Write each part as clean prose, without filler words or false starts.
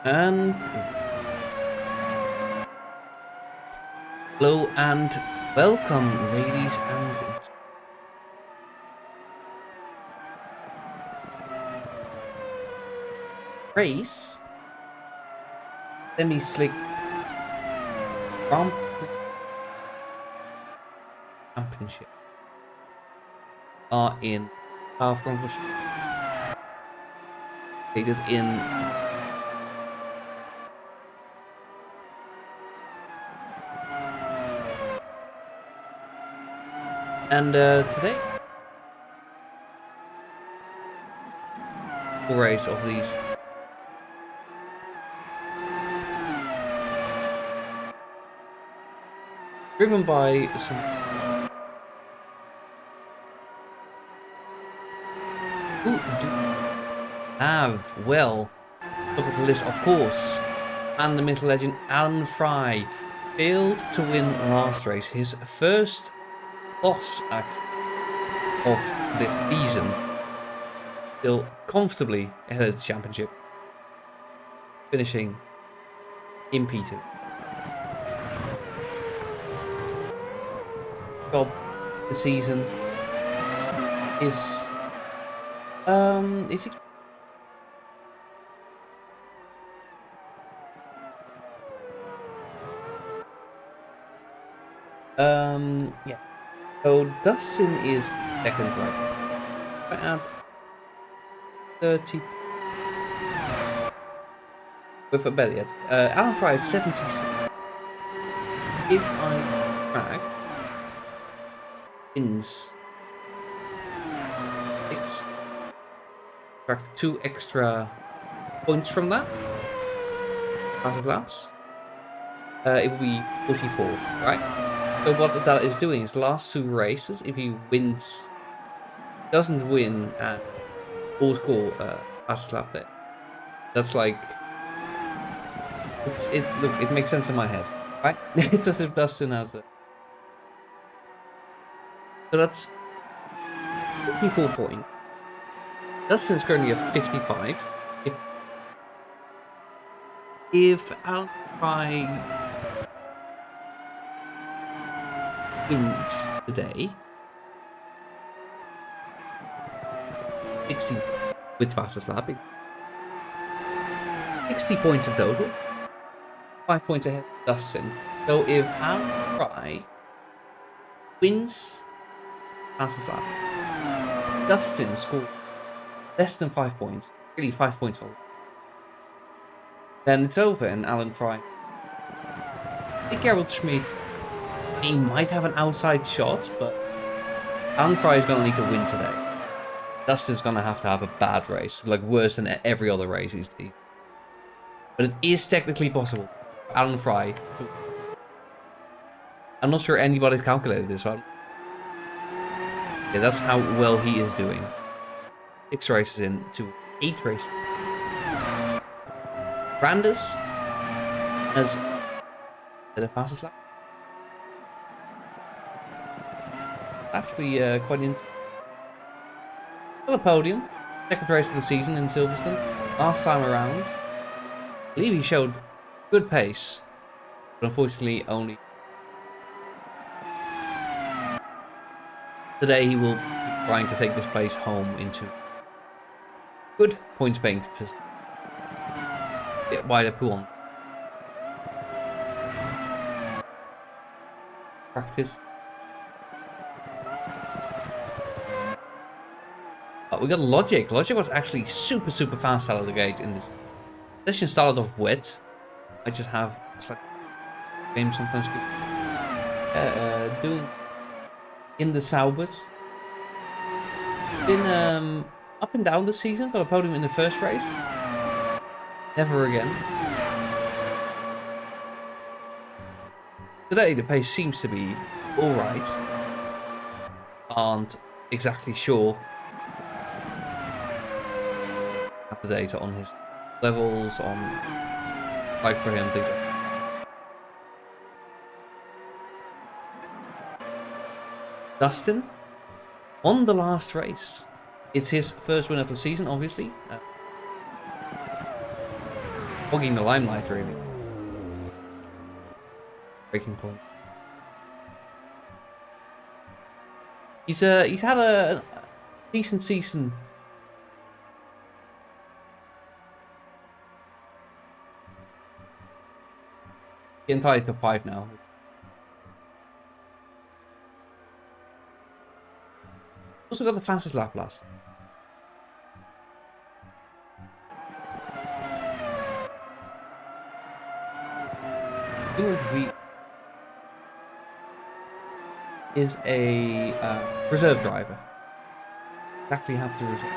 And hello and welcome, ladies and Prix SemiSlick Grand Prix Championship are in South located in and today the race of these driven by some who do have well top of the list, of course, and the myth legend Alan Fry failed to win last race, his first loss of the season, still comfortably ahead of the championship, finishing in P2. Job the season is yeah. So Dustin is second right at 30 with a better yet. Alan Fry is 76. If I correct, wins 6. Subtract 2 extra points from that. Passive laps. It will be 44, right? So what that is doing is last 2 races, if he wins, doesn't win at full score fastest lap there. That's like look, it makes sense in my head, right? It's as if Dustin has a. So that's 54 points. Dustin's currently at 55. If Alan Fry wins today, 60 with fastest lapping, 60 points in total, 5 points ahead of Dustin. So if Alan Fry wins fastest lap, Dustin scored less than 5 points, really 5 points all, then it's over and Alan Fry. I think Gerald Schmid, he might have an outside shot, but Alan Fry is going to need to win today. Dustin's going to have a bad race, like worse than every other race he's. But it is technically possible for Alan Fry to. I'm not sure anybody calculated this one. Yeah, that's how well he is doing. 6 races in to 8 races. Brandis has the fastest lap. Actually, quite in. Got a podium. Second race of the season in Silverstone. Last time around, I believe he showed good pace, but unfortunately only. Today he will be trying to take this place home into good points bank position. Bit wider pool on. Practice. We got Logic. Logic was actually super fast out of the gate in this session. Started off wet. I just have like game sometimes doing in the Saubers. Been up and down this season. Got a podium in the first race. Never again. Today the pace seems to be alright. Aren't exactly sure. Have the data on his levels, on like for him, things like that. Dustin won the last race. It's his first win of the season, obviously. hogging the limelight, really. Breaking point. He's had a decent season. Getting tied to 5 now. Also got the fastest lap last. V is a reserve driver. Exactly have to reserve.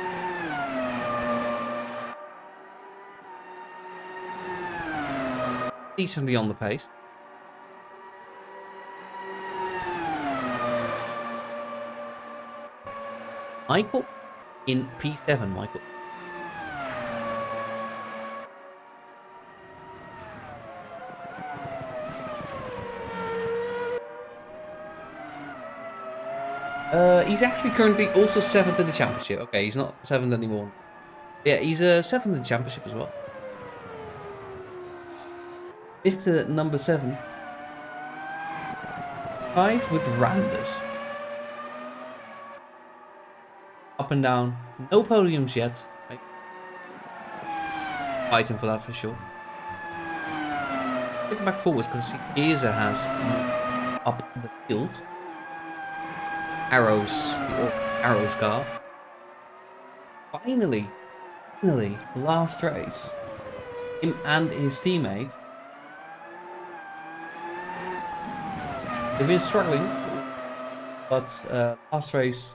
Decently on the pace. Michael in P7, Michael. He's actually currently also 7th in the championship. Okay, he's not 7th anymore. Yeah, he's 7th in the championship as well. Mr. Number 7. Tied with Randers. Up and down. No podiums yet. Fighting for that for sure. Looking back forwards because Geza has up the field. Arrows, the Arrows car. Finally, last race. Him and his teammate. They've been struggling, but last race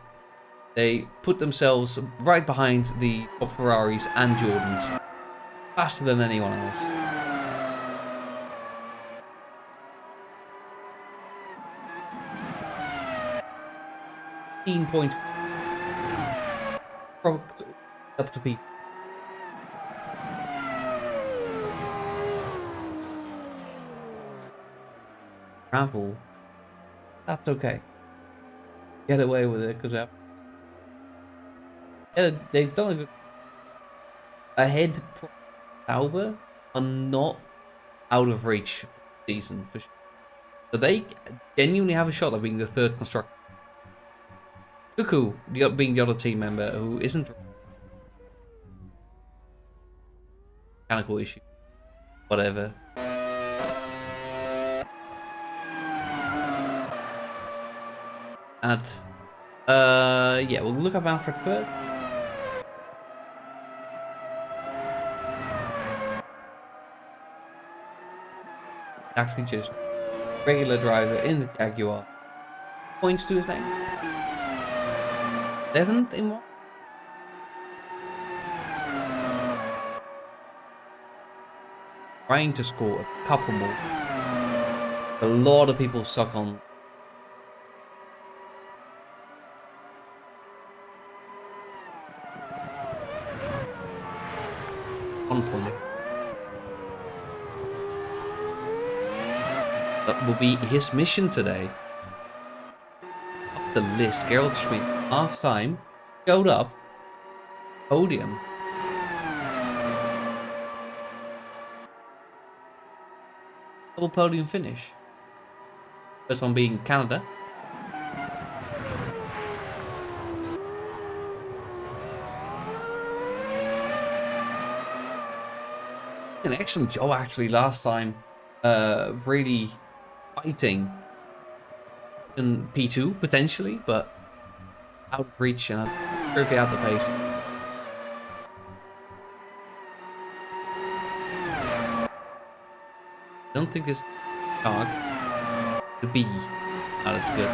they put themselves right behind the top Ferraris and Jordans, faster than anyone else. Point up to P. Travel. That's okay. Get away with it because they've done a good. Ahead, Sauber are not out of reach for the season for sure. So they genuinely have a shot at being the 3rd constructor. Cuckoo being the other team member who isn't mechanical issue, whatever. And yeah, we'll look up Alfred first. Actually, just regular driver in the Jaguar. Points to his name. 7th in one. Trying to score a couple more. A lot of people suck on. One point. That will be his mission today. Up the list, Gerald Schmid, last time, showed up, podium. Double podium finish. First one being Canada. An excellent job actually last time. Really fighting in P2 potentially, but out of reach and I'm sure if he had the pace. I don't think this dog the B. Oh, that's good.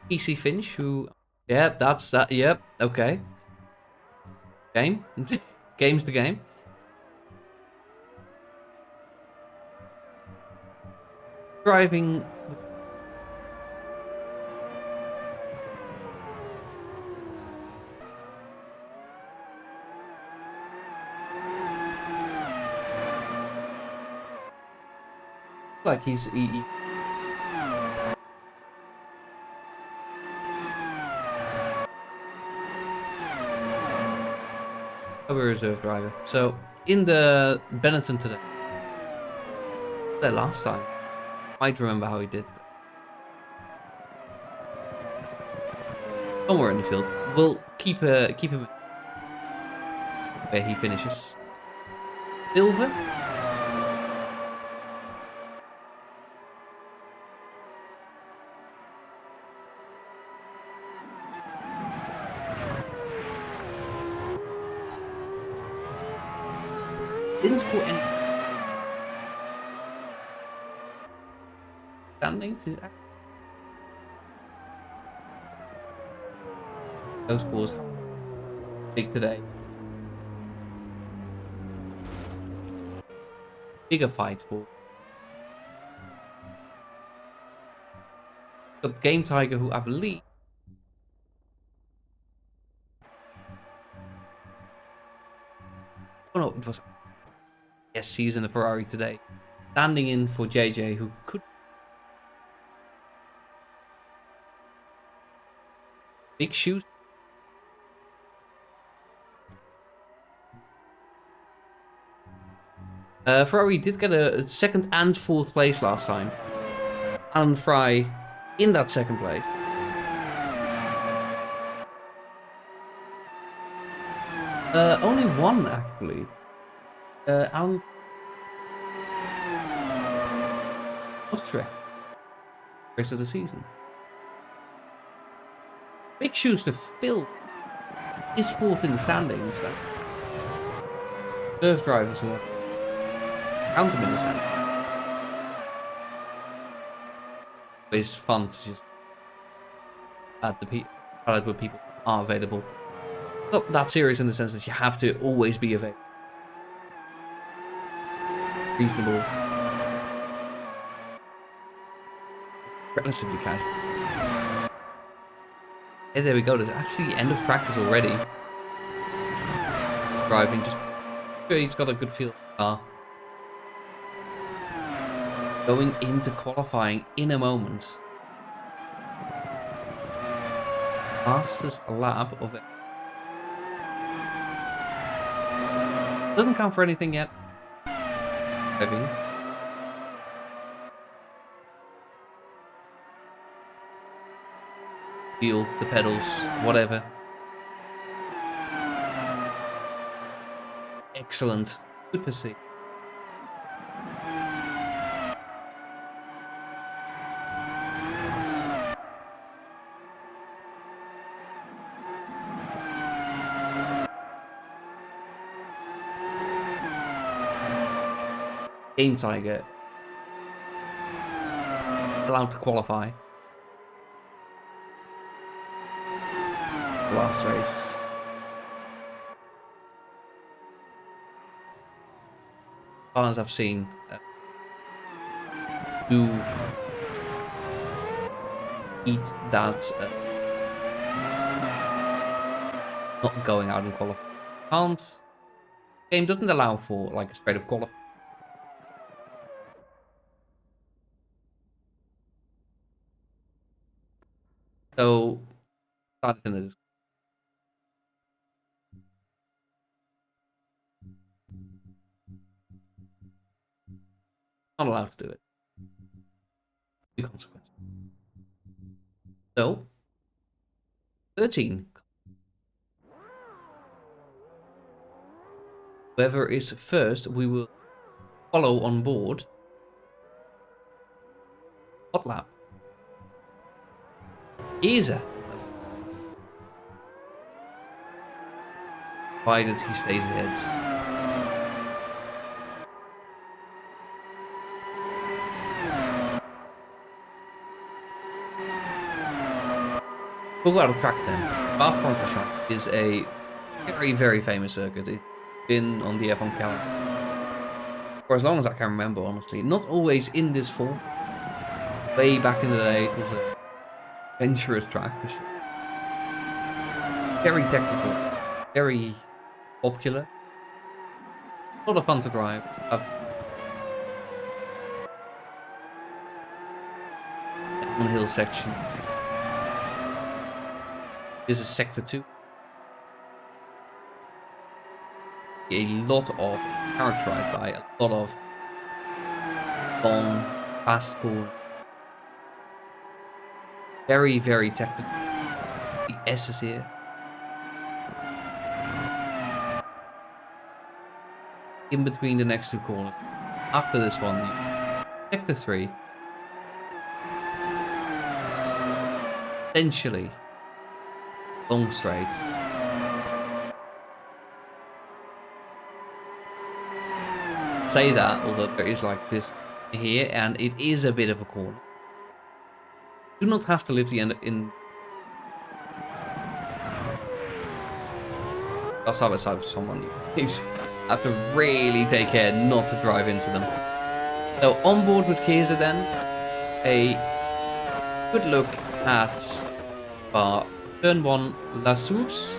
PC Finch, who yeah, that's that. Yep, okay. Game. Game's the game. Driving. Like he's reserve driver. So in the Benetton today, there last time, I might remember how he did. Somewhere in the field, we'll keep him where he finishes. Silver. Didn't score any standings. Those scores big today. Bigger fight for. Got Game Tiger, who I believe. Oh no, it was. Yes, he's in the Ferrari today. Standing in for JJ, who could. Big shoes. Ferrari did get a second and fourth place last time. Alan Fry in that second place. Only one, actually. Alan Austria. Rest of the season. Big shoes to fill. Is fourth in the standings. Reserve drivers will count him in the standings. It's fun to just add where people are available. Not that serious in the sense that you have to always be available. Reasonable. Relatively casual. Hey, there we go. There's actually end of practice already. Driving, just sure he's got a good feel for the car. Going into qualifying in a moment. Fastest lap of it. Doesn't count for anything yet. Driving. Feel the pedals, whatever. Excellent. Good to see. Game Tiger. Allowed to qualify. Last race. As far as I've seen, do eat that not going out and qualify. Can't. Game doesn't allow for like a straight up qualify. So started in the not allowed to do it. The consequence. So 13. Whoever is first, we will follow on board. Hot lap. Giza. Provided he stays ahead. We'll go out of track then. Bas-Francorchamps is a very, very famous circuit. It's been on the F1 calendar for as long as I can remember, honestly. Not always in this form. Way back in the day, it was a adventurous track for sure. Very technical, very popular. A lot of fun to drive. Downhill section. This is sector 2. a lot of, characterized by a lot of long, fast corners. Very, very technical. The S's here. In between the next two corners. After this one, sector 3. Essentially, long straight. Say that, although there is like this here, and it is a bit of a corner. Do not have to leave the end in. I'll side by side with someone. You have to really take care not to drive into them. So on board with Chiesa then, a good look at turn 1 La Source.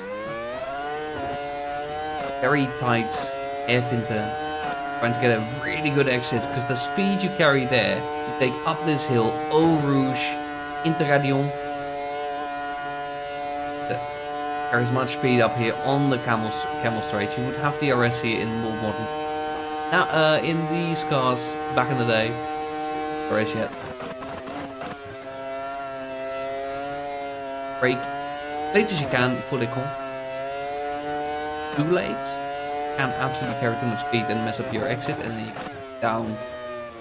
Very tight hairpin turn. Trying to get a really good exit because the speed you carry there, you take up this hill, Eau Rouge, Interradion. Carries much speed up here on the camel straight. You would have DRS here in more modern. Now, in these cars back in the day, DRS yet. Brake late as you can for the con. Too late. Can absolutely carry too much speed and mess up your exit, and then you go down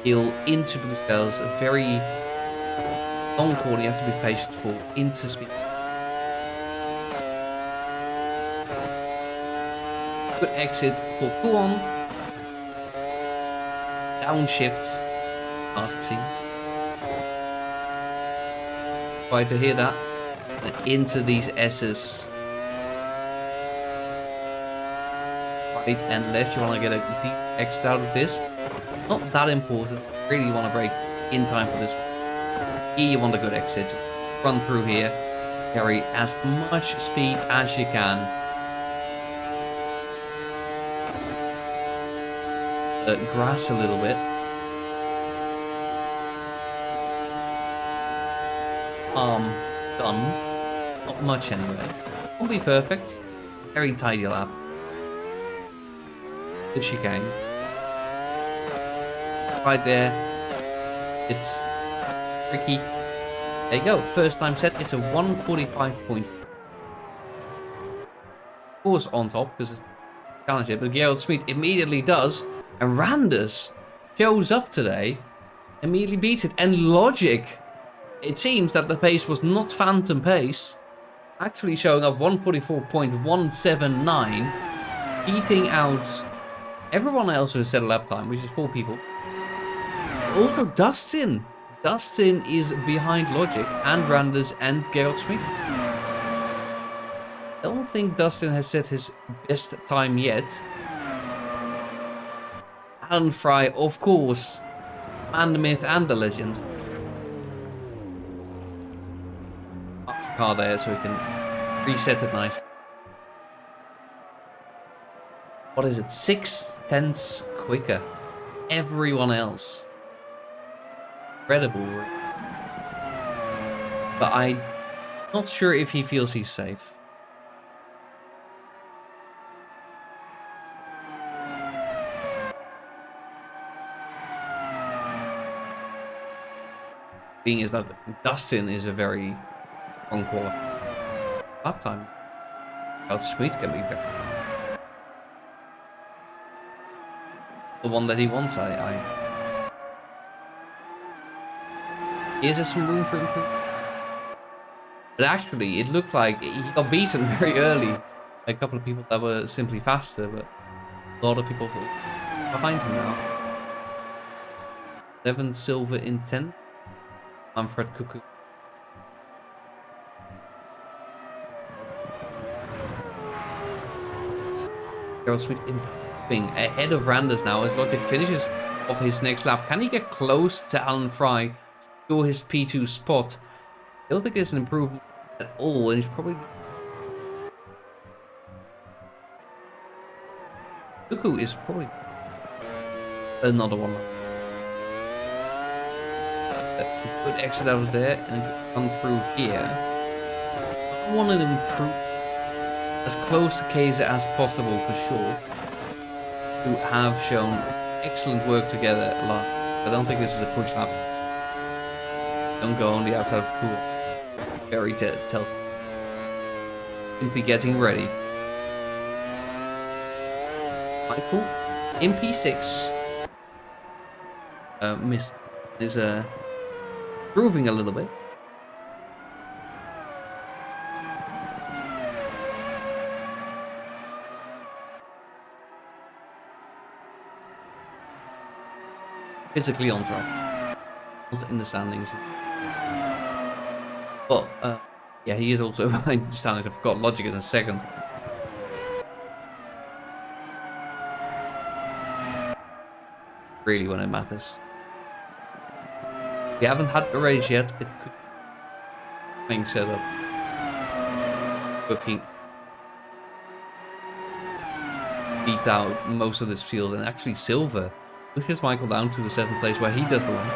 hill into blue skies. A very long corner you have to be patient for, into speed. Good exit for Kuon. Downshift, as it seems. Try to hear that. And into these S's. Right and left, you want to get a deep exit out of this. Not that important. Really you want to brake in time for this one. Here you want a good exit. Run through here. Carry as much speed as you can. Grass a little bit. Done. Not much anyway. Won't be perfect. Very tidy lap. Good chicane. Right there. It's tricky. There you go. First time set. It's a 145 point. Of course on top because it's challenge it, but Gerald Smith immediately does. And Randers shows up today, immediately beats it. And Logic, it seems that the pace was not phantom pace, actually showing up 144.179, beating out everyone else who set a lap time, which is 4 people. Also Dustin. Dustin is behind Logic and Randers and Gerald Smith. I don't think Dustin has set his best time yet. Alan Fry, of course, and the myth and the legend. Marks the car there so we can reset it nice. What is it? 6/10 quicker. Everyone else. Incredible. But I'm not sure if he feels he's safe. Thing is that Dustin is a very unqualified lap time. How sweet can be very. The one that he wants, Is there some room for improvement? But actually, it looked like he got beaten very early. A couple of people that were simply faster, but a lot of people behind him now. 7 silver in 10. I'm Fred Cuckoo. Gerald Smith improving ahead of Randers now as Logic finishes off his next lap. Can he get close to Alan Fry? Secure his P2 spot? I don't think it's an improvement at all, and he's probably... Cuckoo is probably another one. Good exit out of there and come through here. I want to improve as close to Kaiser as possible for sure. who have shown excellent work together last. I don't think this is a push lap. Don't go on the outside of the pool. Very tell. Simply getting ready. Michael in P6 missed is improving a little bit. Physically on track, not in the standings. But yeah, he is also behind the standings. I forgot logic in a second. Really, when it matters. We haven't had the race yet. It could be being set up. Booking beat out most of this field, and actually Silver pushes Michael down to the 7th place where he does belong.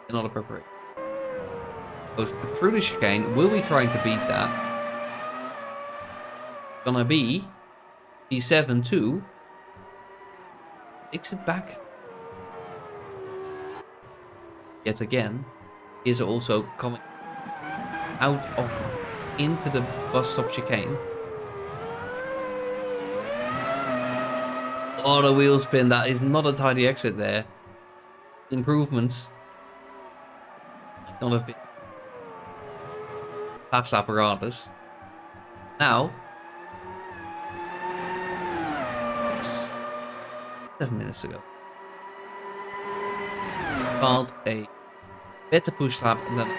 Another preparation. Goes through the chicane. Will we trying to beat that? Gonna be P7 2. Takes it back. Yet again, is also coming out of into the bus stop chicane. Oh, the wheel spin. That is not a tidy exit there. Improvements. Not have been past lap regardless. Now, 7 minutes ago, called a better push lap, and then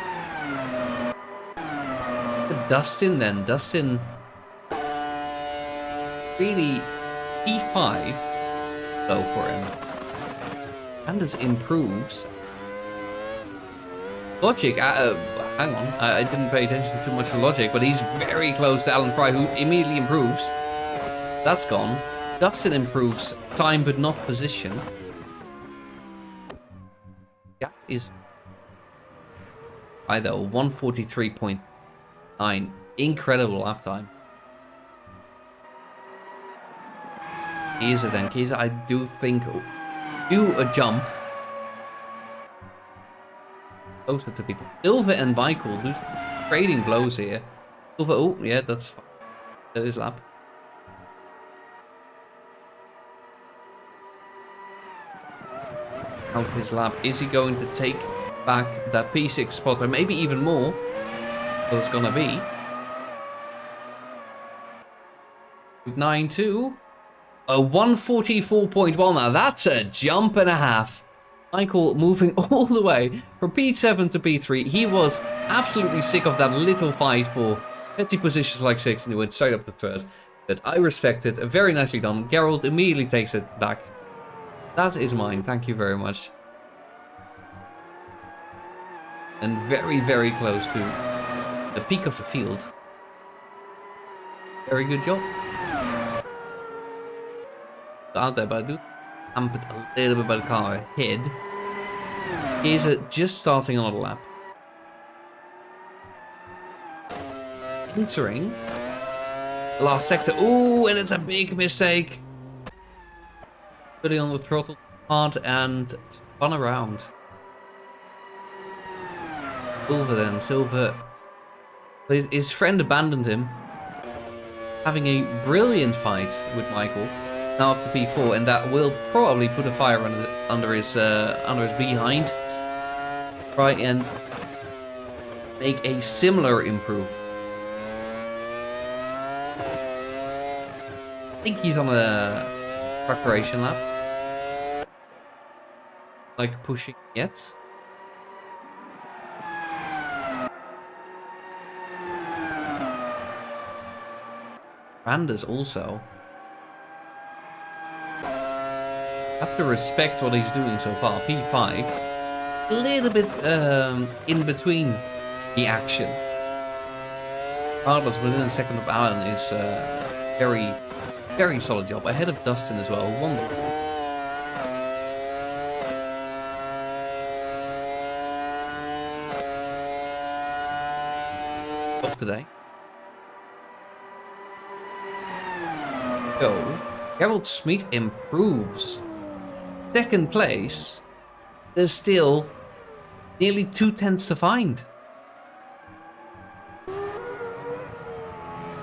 Dustin. Then Dustin really P5 go for him. Anders improves. Logic, hang on, I didn't pay attention too much to Logic, but he's very close to Alan Fry, who immediately improves. That's gone. Dustin improves time, but not position. Gap is either 143.9. Incredible lap time. Kiesa then. Kiesa, I do think, do a jump. Closer to people. Silver and Michael do trading blows here. Silver, oh, yeah, that's fine. That is lap. Out of his lap. Is he going to take back that P6 spot, or maybe even more? What it's gonna be. 9-2. A 144.1. Now that's a jump and a half. Michael moving all the way from P7 to P3. He was absolutely sick of that little fight for petty positions like 6, and he went straight up to 3rd. But I respect it. Very nicely done. Gerald immediately takes it back. That is mine. Thank you very much. And very, very close to the peak of the field. Very good job. Out there, but I do hampered a little bit by the car ahead. Here's just starting another lap. Entering the last sector. Ooh, and it's a big mistake. Putting on the throttle hard and spun around. Silver then. Silver. His friend abandoned him. Having a brilliant fight with Michael. Now up to P4, and that will probably put a fire under his behind. Try and make a similar improvement. I think he's on a preparation lap. Like pushing yet. Anders also. Have to respect what he's doing so far. P5, a little bit in between the action. Carlos within a second of Alan is very, very solid job. Ahead of Dustin as well. Wonderful. of today. So, Gerald Smith improves. Second place, there's still nearly 2/10 to find.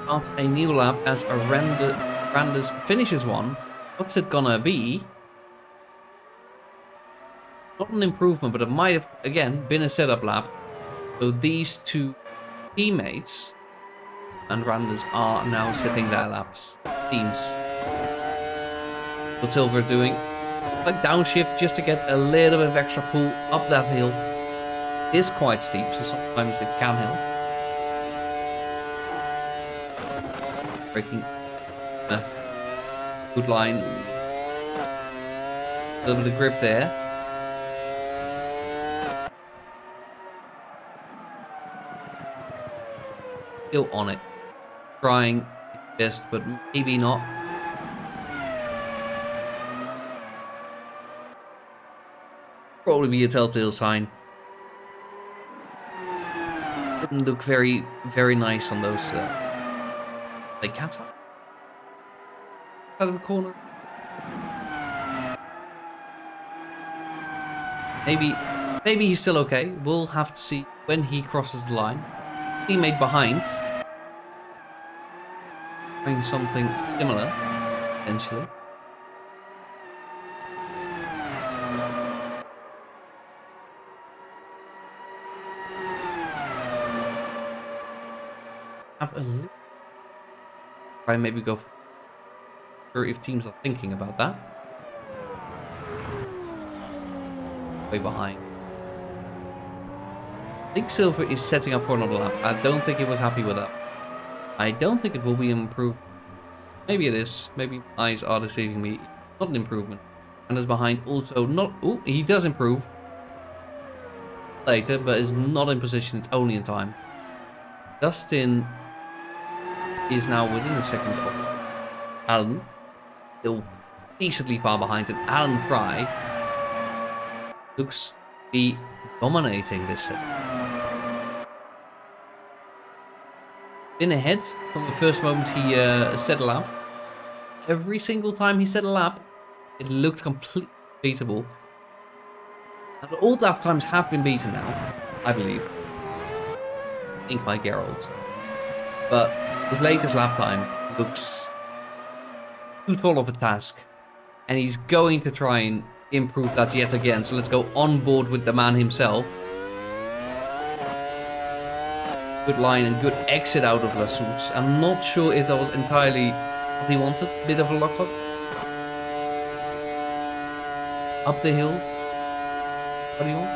Starts a new lap as Randers finishes one. What's it gonna be? Not an improvement, but it might have, again, been a setup lap. So these two teammates and Randers are now setting their laps. Teams. What Silver doing? Like downshift just to get a little bit of extra pull up that hill. It is quite steep, so sometimes it can help. Breaking a good line. A little bit of grip there. Still on it. Trying his best, but maybe not. Probably be a telltale sign. Didn't look very, very nice on those. They can't out of a corner. Maybe he's still okay. We'll have to see when he crosses the line. Teammate behind. Doing something similar, potentially. Have a look. Try and maybe go for if teams are thinking about that. Way behind. I think Silver is setting up for another lap. I don't think he was happy with that. I don't think it will be improved. Maybe it is. Maybe my eyes are deceiving me. Not an improvement. And is behind also not. Oh, he does improve later, but is not in position. It's only in time. Dustin is now within a second of Alan. Still decently far behind, and Alan Fry looks to be dominating this set. Been ahead from the first moment he set a lap. Every single time he set a lap, it looked completely beatable. And all lap times have been beaten now, I believe. I think by Gerald. But his latest lap time looks too tall of a task. And he's going to try and improve that yet again. So let's go on board with the man himself. Good line and good exit out of La Source. I'm not sure if that was entirely what he wanted. Bit of a lockup. Up the hill. What do you want?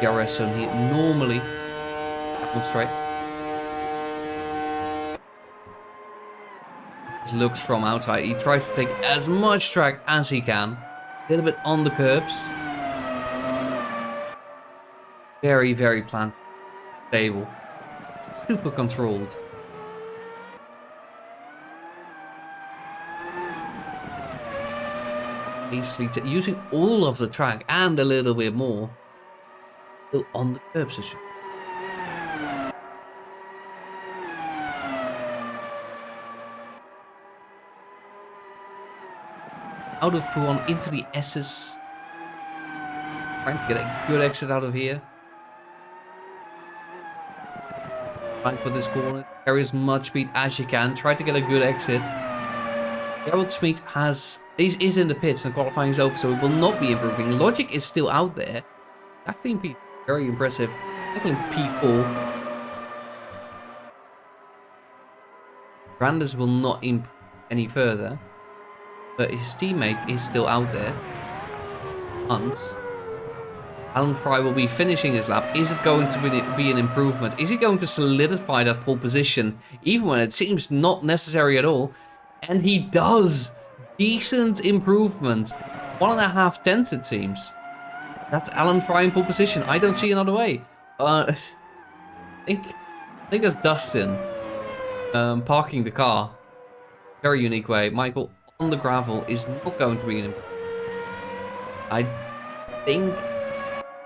DRS zone here. Normally, on straight. This looks from outside. He tries to take as much track as he can. A little bit on the curbs. Very, very planned. Stable. Super controlled. Basically using all of the track and a little bit more. Still on the curbs. Out of P1 into the S's. Trying to get a good exit out of here. Trying for this corner. Carry as much speed as you can. Try to get a good exit. Gerald Smith is in the pits and qualifying is open, so it will not be improving. Logic is still out there. Actually in P3, very impressive. Actually in P4. Randers will not improve any further. But his teammate is still out there. Hunt. Alan Fry will be finishing his lap. Is it going to be an improvement? Is he going to solidify that pole position? Even when it seems not necessary at all. And he does. Decent improvement. 1.5 tenths it seems. That's Alan Fry in pole position. I don't see another way. I think that's Dustin. Parking the car. Very unique way. Michael on the gravel is not going to be an improvement. I think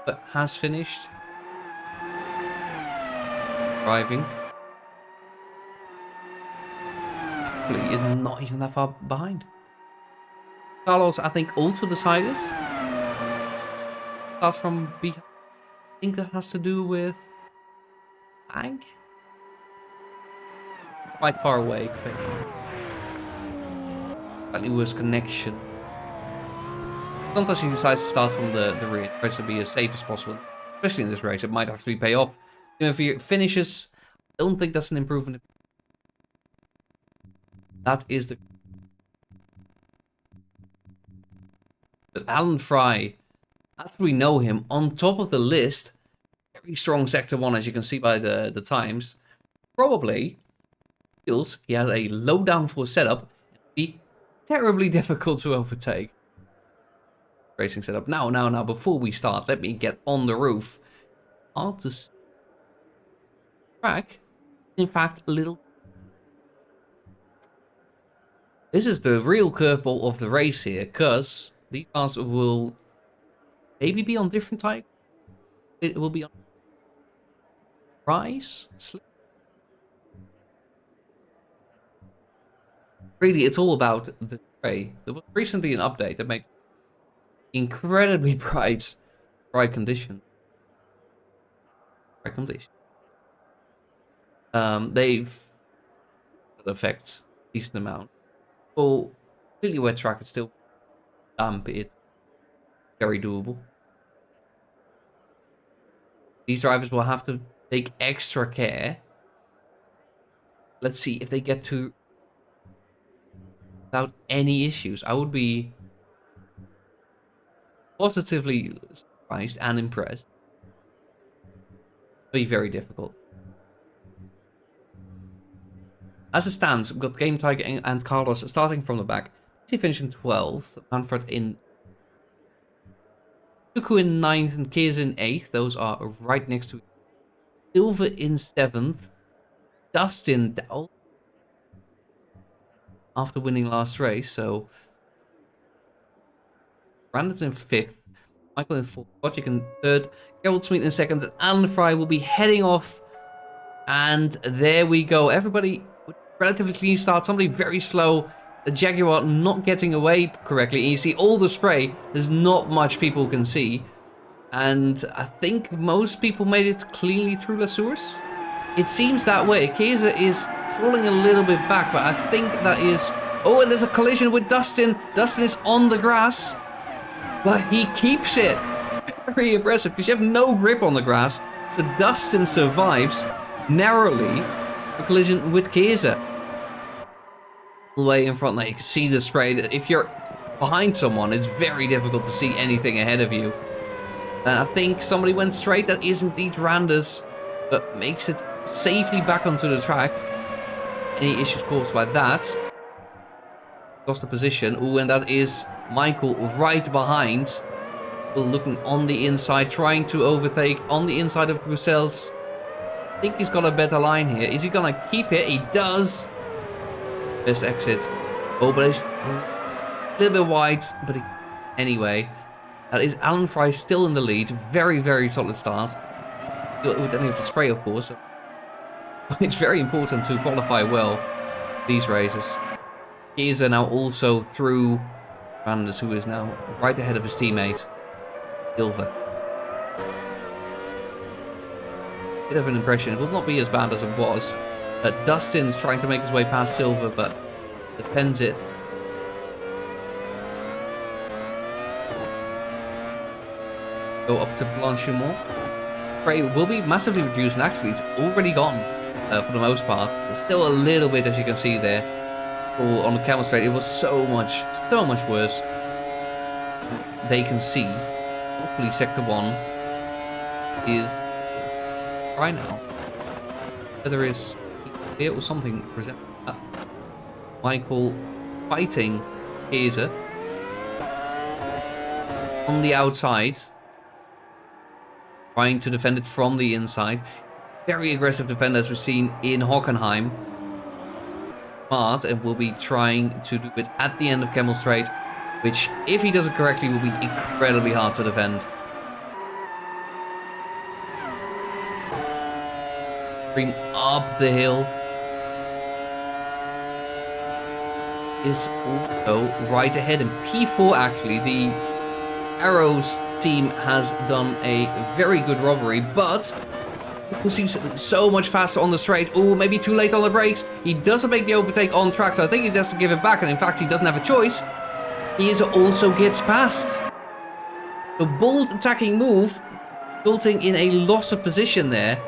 that has finished. driving actually is not even that far behind. Carlos, I think, also decided starts from behind. I think that has to do with lag. Quite far away. Slightly worse connection. Sometimes he decides to start from the rear, tries to be as safe as possible. Especially in this race, it might actually pay off. You know, if he finishes, I don't think that's an improvement. That is the... But Alan Fry, as we know him, on top of the list, very strong Sector 1, as you can see by the times. Probably feels he has a low downforce setup. Be terribly difficult to overtake. Racing setup. Now, before we start, let me get on the roof. Hard to see. Track, in fact, a little... This is the real curveball of the race here, because these cars will maybe be on different type. It will be on Prix. Really, it's all about the spray. There was recently an update that made incredibly bright conditions. Bright conditions. They've affects a decent amount. Well, completely wet track, it's still damp. It's very doable. These drivers will have to take extra care. Let's see if they get to without any issues. I would be positively surprised and impressed. It'll be very difficult. As it stands, we've got Game Tiger and Carlos starting from the back. He finished in 12th, Manfred in Tuku in 9th and Kees in 8th. Those are right next to each other. Silver in 7th. Dustin after winning last race, so Brandon's in 5th, Michael in 4th, Logic in 3rd, Gerald Smith in 2nd, and Alan Fry will be heading off. And there we go. Everybody with relatively clean start, somebody very slow. The Jaguar not getting away correctly. And you see all the spray. There's not much people can see. And I think most people made it cleanly through La Source. It seems that way. Keza is falling a little bit back, but I think that is... Oh, and there's a collision with Dustin. Dustin is on the grass, but he keeps it. Very impressive, because you have no grip on the grass. So Dustin survives narrowly the collision with Keza. All the way in front there, you can see the spray. If you're behind someone, it's very difficult to see anything ahead of you. And I think somebody went straight. That is indeed Randers, but makes it safely back onto the track. Any issues caused by that? Lost the position. Ooh, and that is Michael right behind. Still looking on the inside, trying to overtake on the inside of Brussels. I think he's got a better line here. Is he gonna keep it? He does. Best exit. Oh, but it's a little bit wide. But anyway, that is Alan Fry still in the lead. Very, very solid start. With any of the spray, of course. It's very important to qualify well these races. Keza now also through Randers, who is now right ahead of his teammate, Silver. Bit of an impression. It will not be as bad as it was. Dustin's trying to make his way past Silver, but defends it. Go up to Blanchimont. Spray will be massively reduced, and actually it's already gone for the most part. There's still a little bit, as you can see there. On the camel straight, it was so much worse. They can see. Hopefully, Sector 1 is right now. Whether it's here or something resembling that. Michael fighting Keza on the outside, trying to defend it from the inside. Very aggressive defender, as we've seen in Hockenheim. Smart, and will be trying to do it at the end of Camel Straight, which, if he does it correctly, will be incredibly hard to defend. Bring up the hill. Is also right ahead in P4 actually. The Arrows team has done a very good robbery, but who seems so much faster on the straight. Oh, maybe too late on the brakes. He doesn't make the overtake on track, so I think he has to give it back, and in fact he doesn't have a choice. He also gets past. A bold attacking move, resulting in a loss of position there.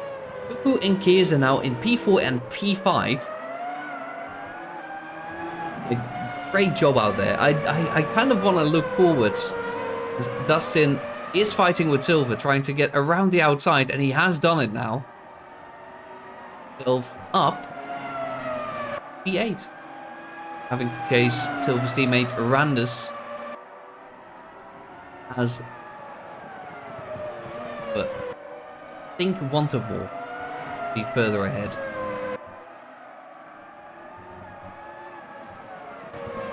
Cuckoo and Kears are now in P4 and P5. A great job out there. I kind of want to look forwards, as Dustin is fighting with Silver, trying to get around the outside, and he has done it now. 12 up. P8. Having to chase Silver's teammate Randus. As... But I think Wantable be further ahead.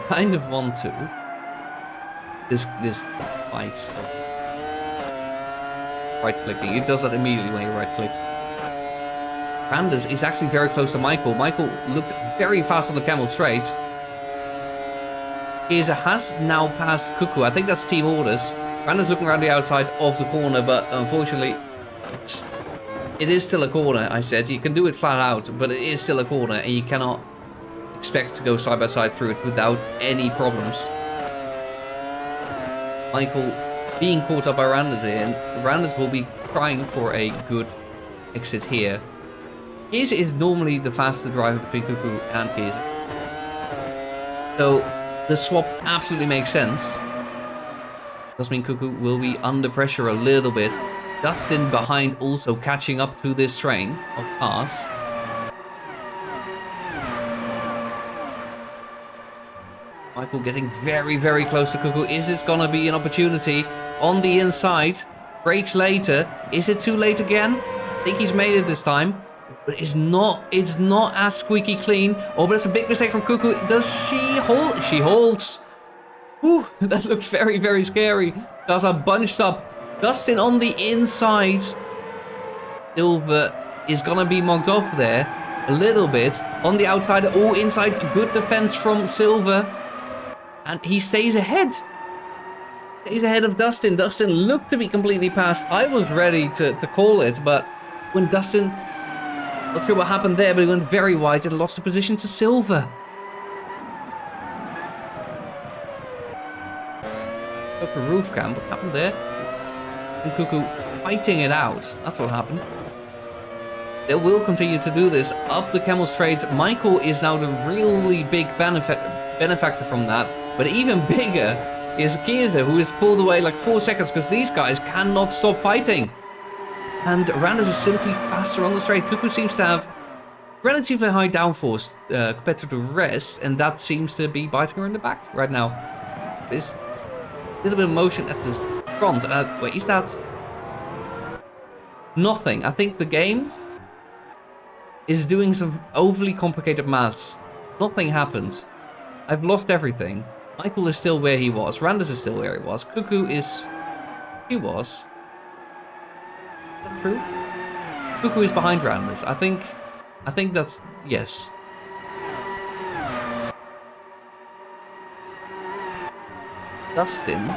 Kind of want to. This fight. Right clicking. It does that immediately when you right click. Randus is actually very close to Michael. Michael looked very fast on the camel straight. Keza has now passed Cuckoo. I think that's team orders. Randus looking around the outside of the corner, but unfortunately it is still a corner. I said you can do it flat out, but it is still a corner, and you cannot expect to go side by side through it without any problems. Michael being caught up by Randus here, and Randus will be trying for a good exit here. Keza is normally the fastest driver between Cuckoo and Keza, so the swap absolutely makes sense. Does mean Cuckoo will be under pressure a little bit. Dustin behind also catching up to this train of cars. Michael getting very, very close to Cuckoo. Is this gonna be an opportunity on the inside? Brakes later. Is it too late again? I think he's made it this time. But it's not as squeaky clean. Oh, but it's a big mistake from Cuckoo. Does she hold? She holds. Whew, that looks very, very scary. Cars are bunched up. Dustin on the inside. Silver is gonna be mugged off there a little bit. On the outside, oh, inside, good defense from Silver. And he stays ahead. Stays ahead of Dustin. Dustin looked to be completely past. I was ready to call it, but when Dustin, not sure what happened there, but he went very wide and lost the position to Silver. Took a roof cam. What happened there? And Cuckoo fighting it out. That's what happened. They will continue to do this up the camel straight. Michael is now the really big benefactor from that. But even bigger is Keza, who is pulled away like 4 seconds because these guys cannot stop fighting. And Randus is simply faster on the straight. Cuckoo seems to have relatively high downforce compared to the rest, and that seems to be biting her in the back right now. There's a little bit of motion at the front. Wait, is that nothing? I think the game is doing some overly complicated maths. Nothing happened. I've lost everything. Michael is still where he was. Randus is still where he was. Cuckoo is... He was. Is that true? Cuckoo is behind Randus. I think that's... Yes. Dustin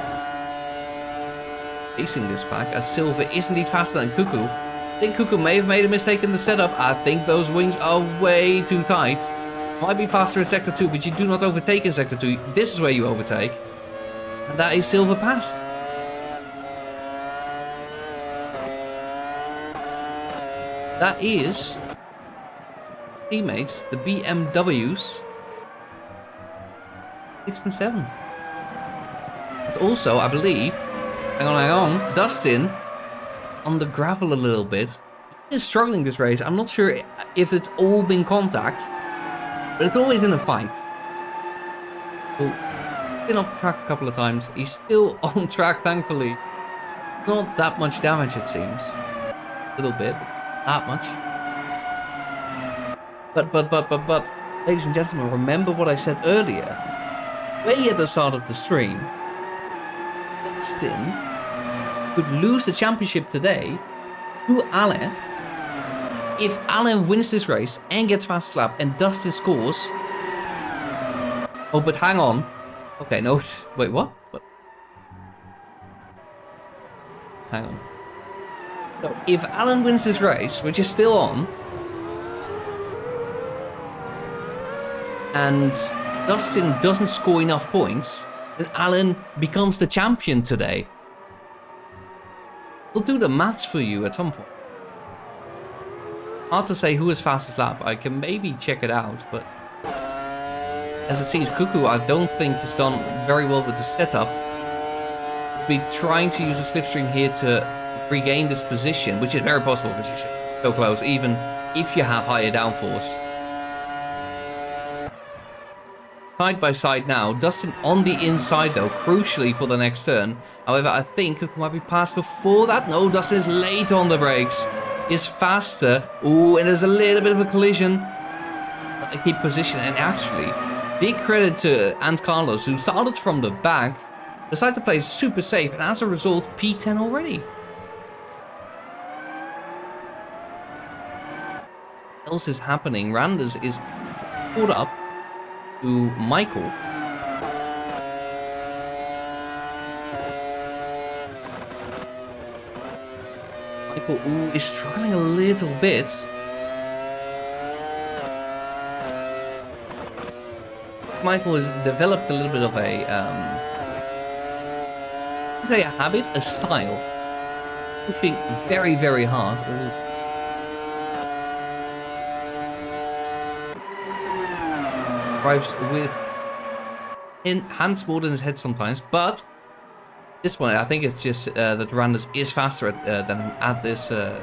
facing this back as Silver is indeed faster than Cuckoo. I think Cuckoo may have made a mistake in the setup. I think those wings are way too tight. Might be faster in Sector 2, but you do not overtake in Sector 2. This is where you overtake. And that is Silver passed. That is teammates, the BMWs, 6th and 7th. It's also, I believe, hang on, Dustin on the gravel a little bit. He is struggling this race. I'm not sure if it's all been contact, but it's always in a fight. So, been off track a couple of times. He's still on track, thankfully. Not that much damage, it seems. A little bit, not much. But, ladies and gentlemen, remember what I said earlier. Way at the start of the stream. Dustin could lose the championship today to Ale if Alan wins this race and gets fastest lap and Dustin scores... Oh, but hang on. Okay, no. Wait, what? Hang on. So, if Alan wins this race, which is still on, and Dustin doesn't score enough points, then Alan becomes the champion today. We'll do the maths for you at some point. Hard to say who is fastest lap. I can maybe check it out, but as it seems, Cuckoo I don't think has done very well with the setup. We're trying to use a slipstream here to regain this position, which is very possible because you're so close, even if you have higher downforce. Side by side now, Dustin on the inside though, crucially for the next turn. However, I think Cuckoo might be passed before that. No, Dustin is late on the brakes. Is faster. Ooh, and there's a little bit of a collision. But they keep position, and actually, big credit to Ant Carlos, who started from the back, decided to play super safe, and as a result, P10 already. What else is happening? Randers is caught up to Michael. Michael is struggling a little bit. Michael has developed a little bit of a habit, a style, pushing very, very hard all the time. Drives with hands more than his head sometimes, but this one I think it's just that Randers is faster than him at this. Had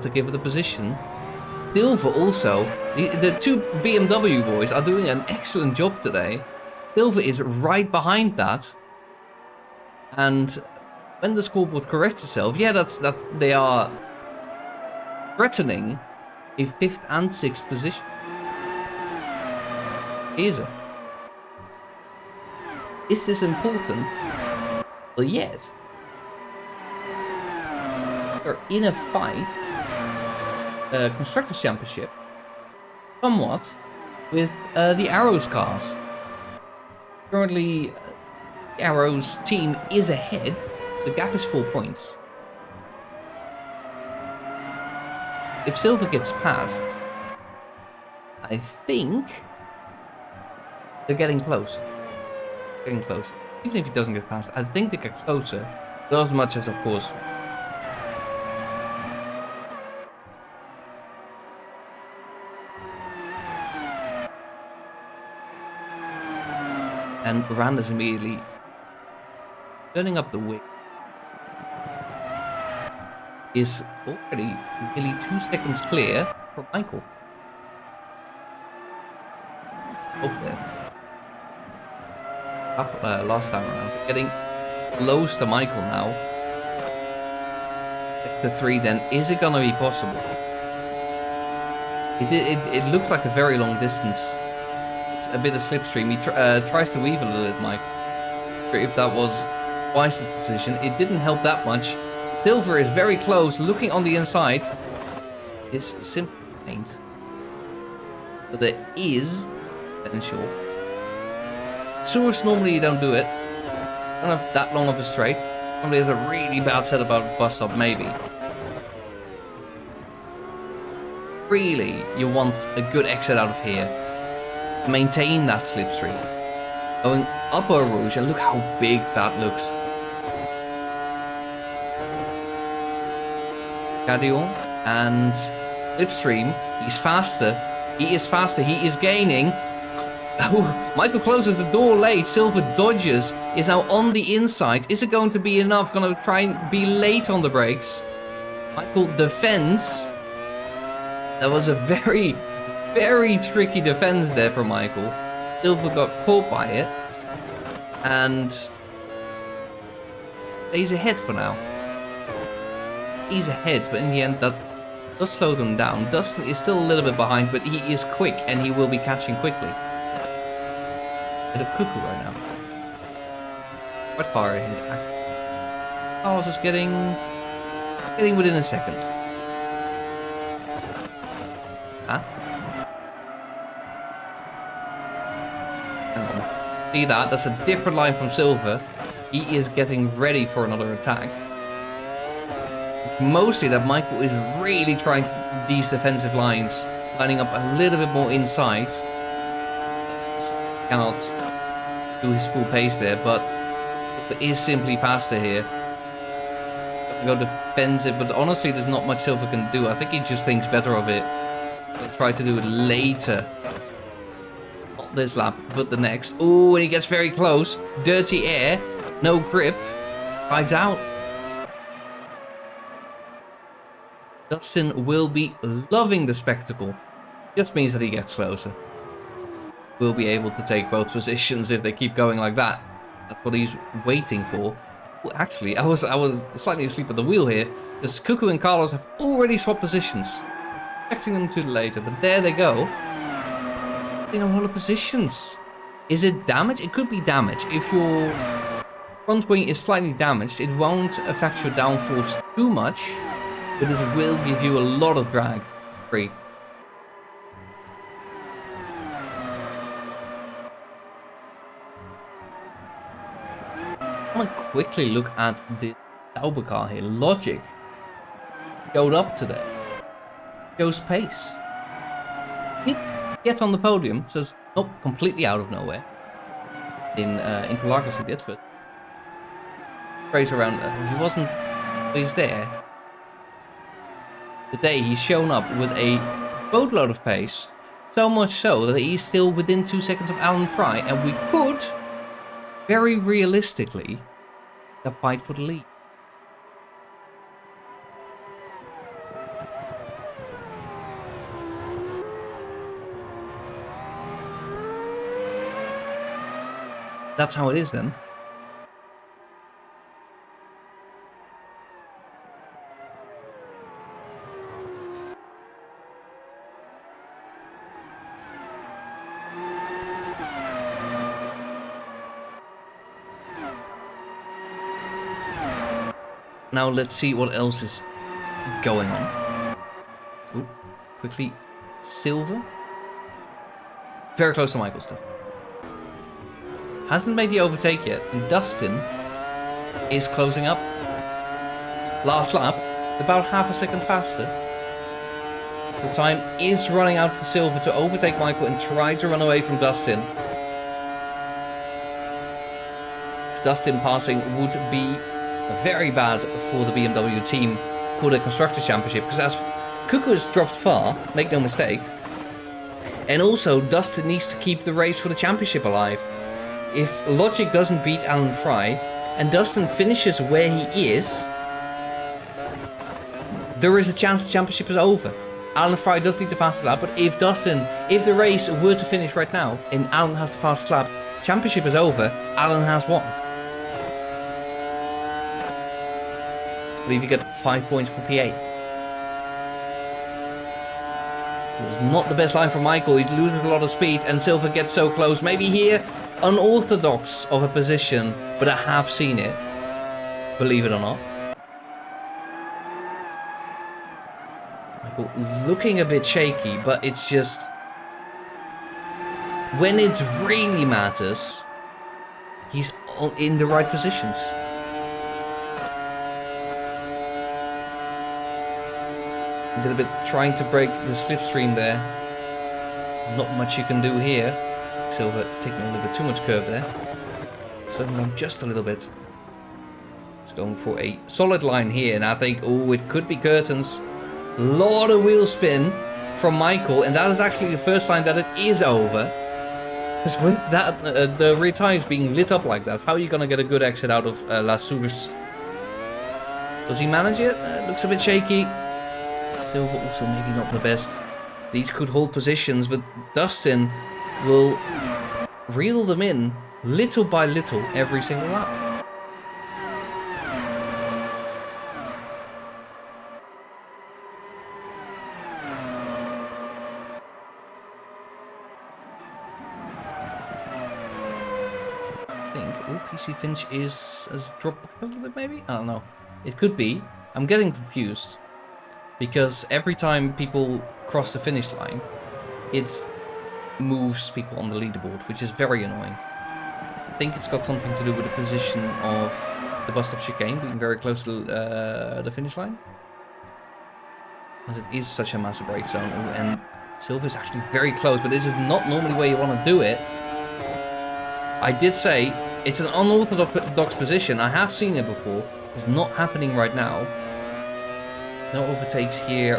to give it the position. Silver also, the two BMW boys are doing an excellent job today. Silver is right behind that, and when the scoreboard corrects itself, yeah, that they are threatening a 5th and 6th position. Is this important? Well, yes. They're in a fight, Constructors' Championship, somewhat, with the Arrows cars. Currently, the Arrows team is ahead. The gap is 4 points. If Silver gets past, I think they're getting close. Getting close. Even if he doesn't get past, I think they get closer. Not as much as, of course. And Randers immediately turning up the wing. Is already nearly 2 seconds clear from Michael. Up there. Last time around. Getting close to Michael now. Sector 3 then. Is it gonna be possible? It looked like a very long distance. It's a bit of slipstream. He tries to weave a little bit, Mike. If that was wisest decision. It didn't help that much. Silver is very close, looking on the inside. It's simple paint. But there is potential. Source normally you don't do it. Don't have that long of a straight. Somebody has a really bad setup out of bus stop, maybe. Really, you want a good exit out of here. Maintain that slipstream. Going up Eau Rouge, and look how big that looks. Cadillon and slipstream. He's faster. He is faster. He is gaining. Oh, Michael closes the door late. Silver dodges. Is now on the inside. Is it going to be enough? Going to try and be late on the brakes. Michael defends. That was a very, very tricky defense there for Michael. Silver got caught by it. And he's ahead for now. He's ahead, but in the end that does slow them down. Dustin is still a little bit behind, but he is quick and he will be catching quickly. Bit of Cuckoo right now. Quite far ahead. Carlos is getting within a second. that. Hang on. See that? That's a different line from Silver. He is getting ready for another attack. It's mostly that Michael is really trying to these defensive lines, lining up a little bit more inside. Cannot do his full pace there, but Silver is simply faster here. Go defensive, but honestly, there's not much Silver can do. I think he just thinks better of it. He'll try to do it later. Not this lap, but the next. Oh, and he gets very close. Dirty air, no grip, rides out. Dustin will be loving the spectacle. Just means that he gets closer. Will be able to take both positions if they keep going like that. That's what he's waiting for. Well, actually, I was slightly asleep at the wheel here, because Cuckoo and Carlos have already swapped positions. Expecting them to later, but there they go. In a lot of positions. Is it damage? It could be damage. If your front wing is slightly damaged, it won't affect your downforce too much, but it will give you a lot of drag. Free. I want to quickly look at this Sauber car here. Logic showed up today. Shows pace. Did get on the podium, so it's not completely out of nowhere. In Interlagos he did first. Race around, he wasn't always there. Today he's shown up with a boatload of pace, so much so that he's still within 2 seconds of Alan Fry, and we could, very realistically, fight for the lead. That's how it is then. Now let's see what else is going on. Ooh, quickly, Silver. Very close to Michael stuff. Hasn't made the overtake yet, and Dustin is closing up. Last lap, about half a second faster. The time is running out for Silver to overtake Michael and try to run away from Dustin. Dustin passing would be very bad for the BMW team for the Constructors' Championship, because as Cuckoo has dropped far, make no mistake, and also Dustin needs to keep the race for the championship alive. If Logic doesn't beat Alan Fry and Dustin finishes where he is, there is a chance the championship is over. Alan Fry does need the fastest lap, but if the race were to finish right now and Alan has the fastest lap, championship is over, Alan has won. I believe you get 5 points for P8. It was not the best line from Michael. He's losing a lot of speed, and Silver gets so close. Maybe here, unorthodox of a position, but I have seen it. Believe it or not. Michael is looking a bit shaky, but it's just when it really matters, he's in the right positions. A little bit trying to break the slipstream there. Not much you can do here. Silver taking a little bit too much curve there. Slowing down just a little bit. He's going for a solid line here, and I think, oh, it could be curtains. A lot of wheel spin from Michael, and that is actually the first sign that it is over. Because with that, the rear tires being lit up like that, how are you going to get a good exit out of La Source? Does he manage it? Looks a bit shaky. Silver also maybe not the best. These could hold positions, but Dustin will reel them in little by little every single lap. I think PC Finch has dropped back a little bit maybe? I don't know. It could be. I'm getting confused. because every time people cross the finish line, it moves people on the leaderboard, which is very annoying. I think it's got something to do with the position of the bus stop chicane being very close to the finish line, as it is such a massive break zone, and Silva is actually very close, but this is not normally where you want to do it. I did say it's an unorthodox position. I have seen it before. It's not happening right now. No overtakes here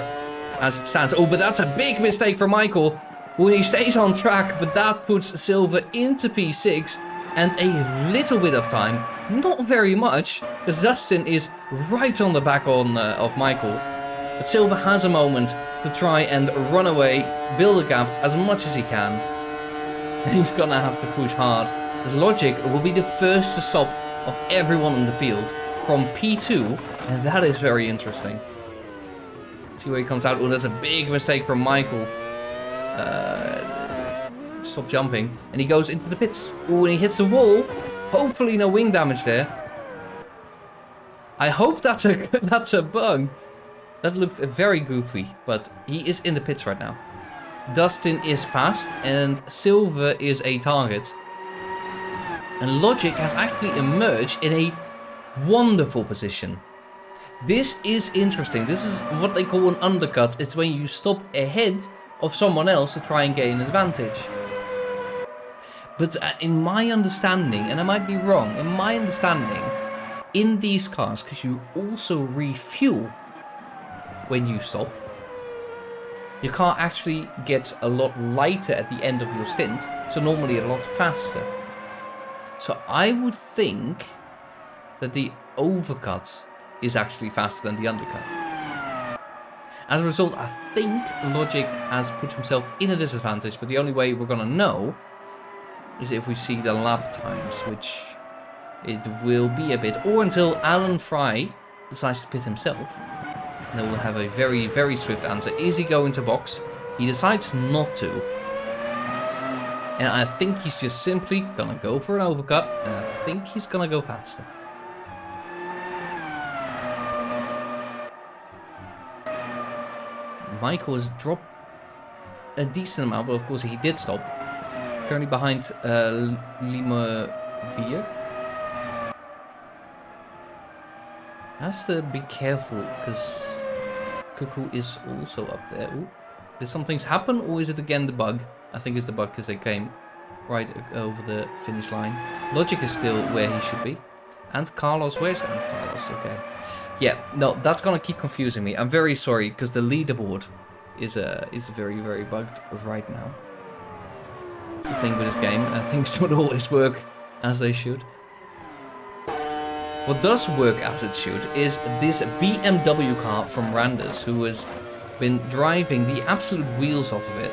as it stands. Oh, but that's a big mistake for Michael when he stays on track, but that puts Silva into P6 and a little bit of time, not very much, because Dustin is right on the back of Michael. But Silva has a moment to try and run away, build a gap as much as he can. And he's gonna have to push hard, as Logic will be the first to stop of everyone in the field from P2, and that is very interesting. See where he comes out. Oh, that's a big mistake from Michael. Stop jumping. And he goes into the pits. Oh, and he hits the wall. Hopefully no wing damage there. I hope that's a bug. That looked very goofy, but he is in the pits right now. Dustin is passed, and Silva is a target. And Logic has actually emerged in a wonderful position. This is interesting. This is what they call an undercut. It's when you stop ahead of someone else to try and gain an advantage. But in my understanding, and I might be wrong, in my understanding, in these cars, because you also refuel when you stop, your car actually gets a lot lighter at the end of your stint, so normally a lot faster. So I would think that the overcut is actually faster than the undercut. As a result, I think Logic has put himself in a disadvantage, but the only way we're gonna know is if we see the lap times, which it will be a bit, or until Alan Fry decides to pit himself. And then we'll have a very, very swift answer. Is he going to box? He decides not to. And I think he's just simply gonna go for an overcut, and I think he's gonna go faster. Michael has dropped a decent amount, but of course he did stop. Currently behind Lima Vier. Has to be careful, because Cuckoo is also up there. Ooh. Did some things happen, or is it again the bug? I think it's the bug, because they came right over the finish line. Logic is still where he should be. And Carlos, where's and Carlos? Okay. Yeah, no, that's gonna keep confusing me. I'm very sorry, because the leaderboard is very, very bugged right now. It's the thing with this game. Things don't always work as they should. What does work as it should is this BMW car from Randers, who has been driving the absolute wheels off of it.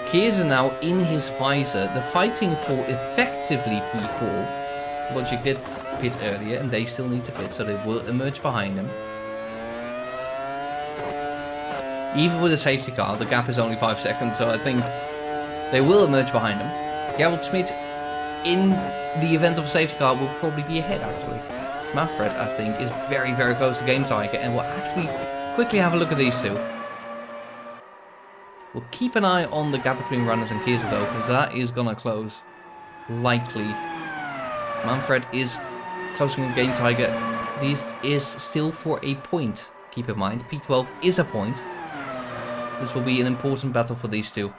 Kears are now in his visor. They're fighting for effectively P4. Logic did pit earlier, and they still need to pit, so they will emerge behind him. Even with a safety car, the gap is only 5 seconds, so I think they will emerge behind him. Gerald Schmidt, in the event of a safety car, will probably be ahead, actually. Manfred, I think, is very, very close to Game Tiger, and we'll actually quickly have a look at these two. We'll keep an eye on the gap between Runners and Kiesa, though, because that is going to close likely. Manfred is closing on Game Tiger. This is still for a point, keep in mind. P12 is a point. This will be an important battle for these two.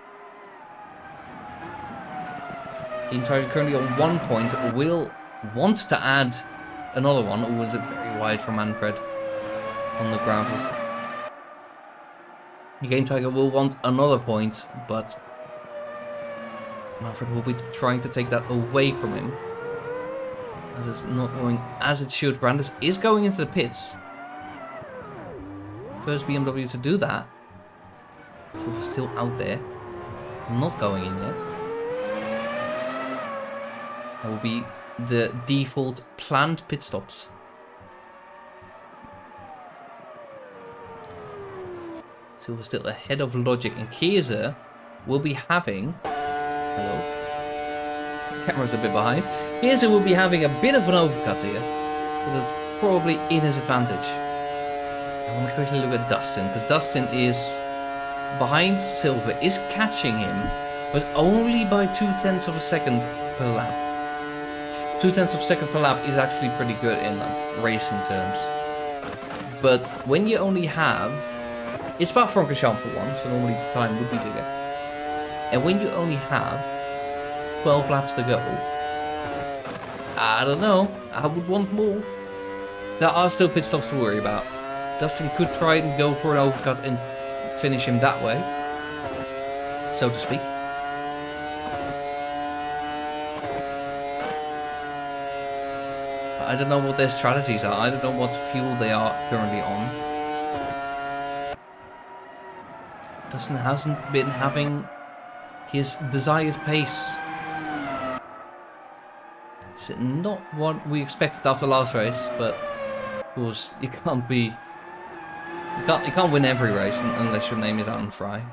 Game Tiger currently on 1 point, will want to add another one, or is it very wide from Manfred on the gravel? The Game Tiger will want another point, but Manfred will be trying to take that away from him, as it's not going as it should. Randers is going into the pits. First BMW to do that. So we're still out there, not going in yet. That will be the default planned pit stops. Silver still ahead of Logic, and Kiesa will be having... Hello? The camera's a bit behind. Kiesa will be having a bit of an overcut here, but it's probably in his advantage. Let me quickly look at Dustin, because Dustin is behind Silver, is catching him, but only by 0.2 of a second per lap. 0.2 of a second per lap is actually pretty good in racing terms. But when you only have... It's about Francorchamps for one, so normally the time would be bigger. And when you only have 12 laps to go, I don't know, I would want more. There are still pit stops to worry about. Dustin could try and go for an overcut and finish him that way, so to speak. I don't know what their strategies are. I don't know what fuel they are currently on. Dustin hasn't been having his desired pace. It's not what we expected after last race, but of course you can't be... You can't win every race unless your name is Alan Fry.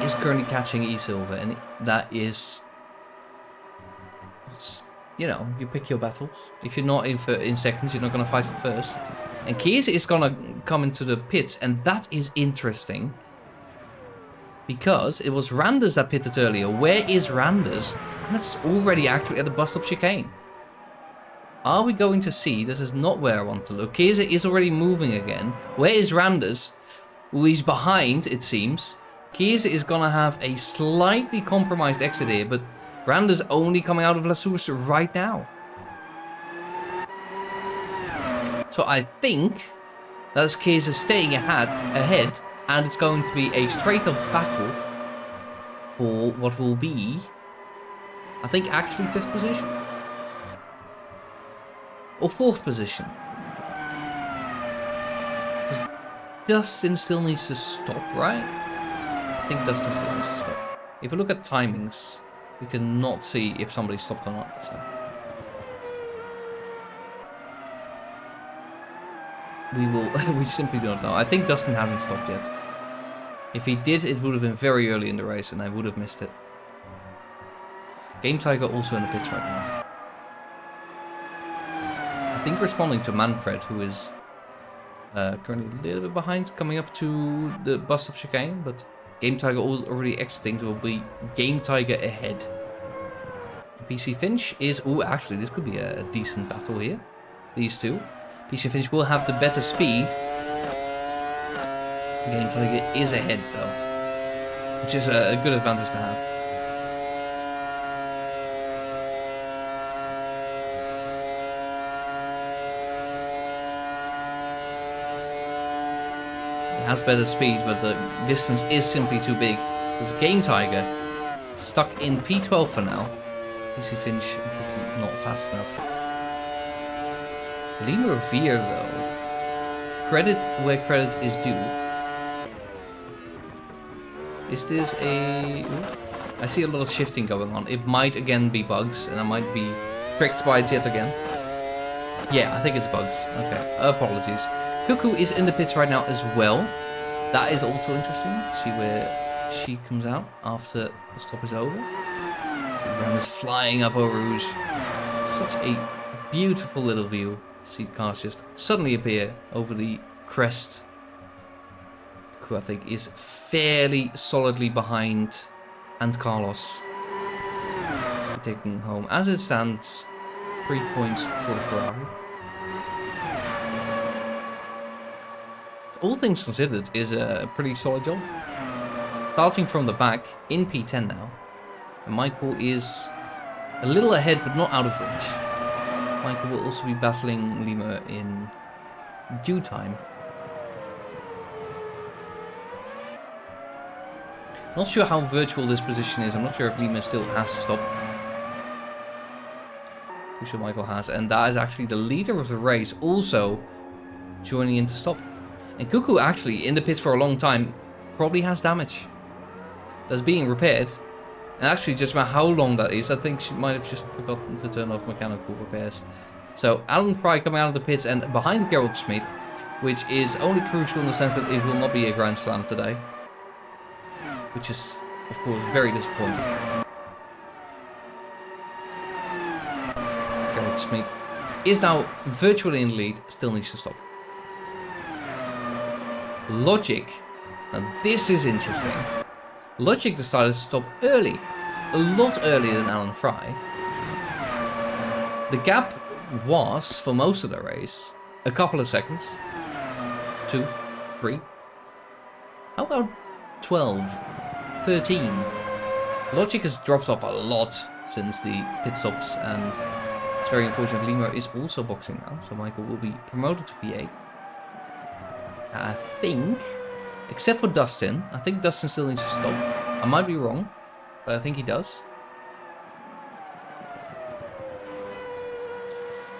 Is currently catching E-Silver, and that is... You know, you pick your battles. If you're not in seconds, you're not going to fight for first. And Chiesa is going to come into the pits, and that is interesting. Because it was Randers that pitted earlier. Where is Randers? And it's already actually at the bus stop chicane. Are we going to see? This is not where I want to look. Chiesa is already moving again. Where is Randers? Well, he's behind, it seems. Chiesa is going to have a slightly compromised exit here, but Randers only coming out of La Source right now. So I think that's Chiesa staying ahead, and it's going to be a straight-up battle for what will be, I think, actually 5th position. Or 4th position. Because Dustin still needs to stop, right? I think Dustin still needs to stop. If we look at timings, we cannot see if somebody stopped or not. So. We simply don't know. I think Dustin hasn't stopped yet. If he did, it would have been very early in the race and I would have missed it. Game Tiger also in the pits right now. I think responding to Manfred, who is currently a little bit behind, coming up to the bus stop chicane, but Game Tiger already exiting, so it will be Game Tiger ahead. PC Finch is... Oh, actually, this could be a decent battle here. These two. PC Finch will have the better speed. Game Tiger is ahead, though. Which is a good advantage to have. Has better speed, but the distance is simply too big. So it's Game Tiger stuck in P12 for now. PC Finch not fast enough. Lima Revere though. Credit where credit is due. Is this a... Ooh. I see a lot of shifting going on. It might again be bugs, and I might be tricked by it yet again. Yeah, I think it's bugs. Okay, apologies. Cuckoo is in the pits right now as well. That is also interesting. See where she comes out after the stop is over. So the ground is flying up over Rouge. Such a beautiful little view. See cars just suddenly appear over the crest. Who I think is fairly solidly behind, and Carlos taking home, as it stands, 3 points for Ferrari. All things considered, is a pretty solid job. Starting from the back in P10 now, and Michael is a little ahead, but not out of reach. Michael will also be battling Lima in due time. Not sure how virtual this position is. I'm not sure if Lima still has to stop. I'm sure Michael has. And that is actually the leader of the race also joining in to stop. And Cuckoo actually in the pits for a long time probably has damage that's being repaired. And actually just about how long that is, I think she might have just forgotten to turn off mechanical repairs. So Alan Fry coming out of the pits and behind Gerald Schmid, which is only crucial in the sense that it will not be a Grand Slam today. Which is, of course, very disappointing. Gerald Smith is now virtually in the lead, still needs to stop. Logic, now this is interesting. Logic decided to stop early, a lot earlier than Alan Fry. The gap was, for most of the race, a couple of seconds. 2, 3. How about 12, 13? Logic has dropped off a lot since the pit stops, and it's very unfortunate. Lima is also boxing now, so Michael will be promoted to PA. I think, except for Dustin, I think Dustin still needs to stop. I might be wrong, but I think he does.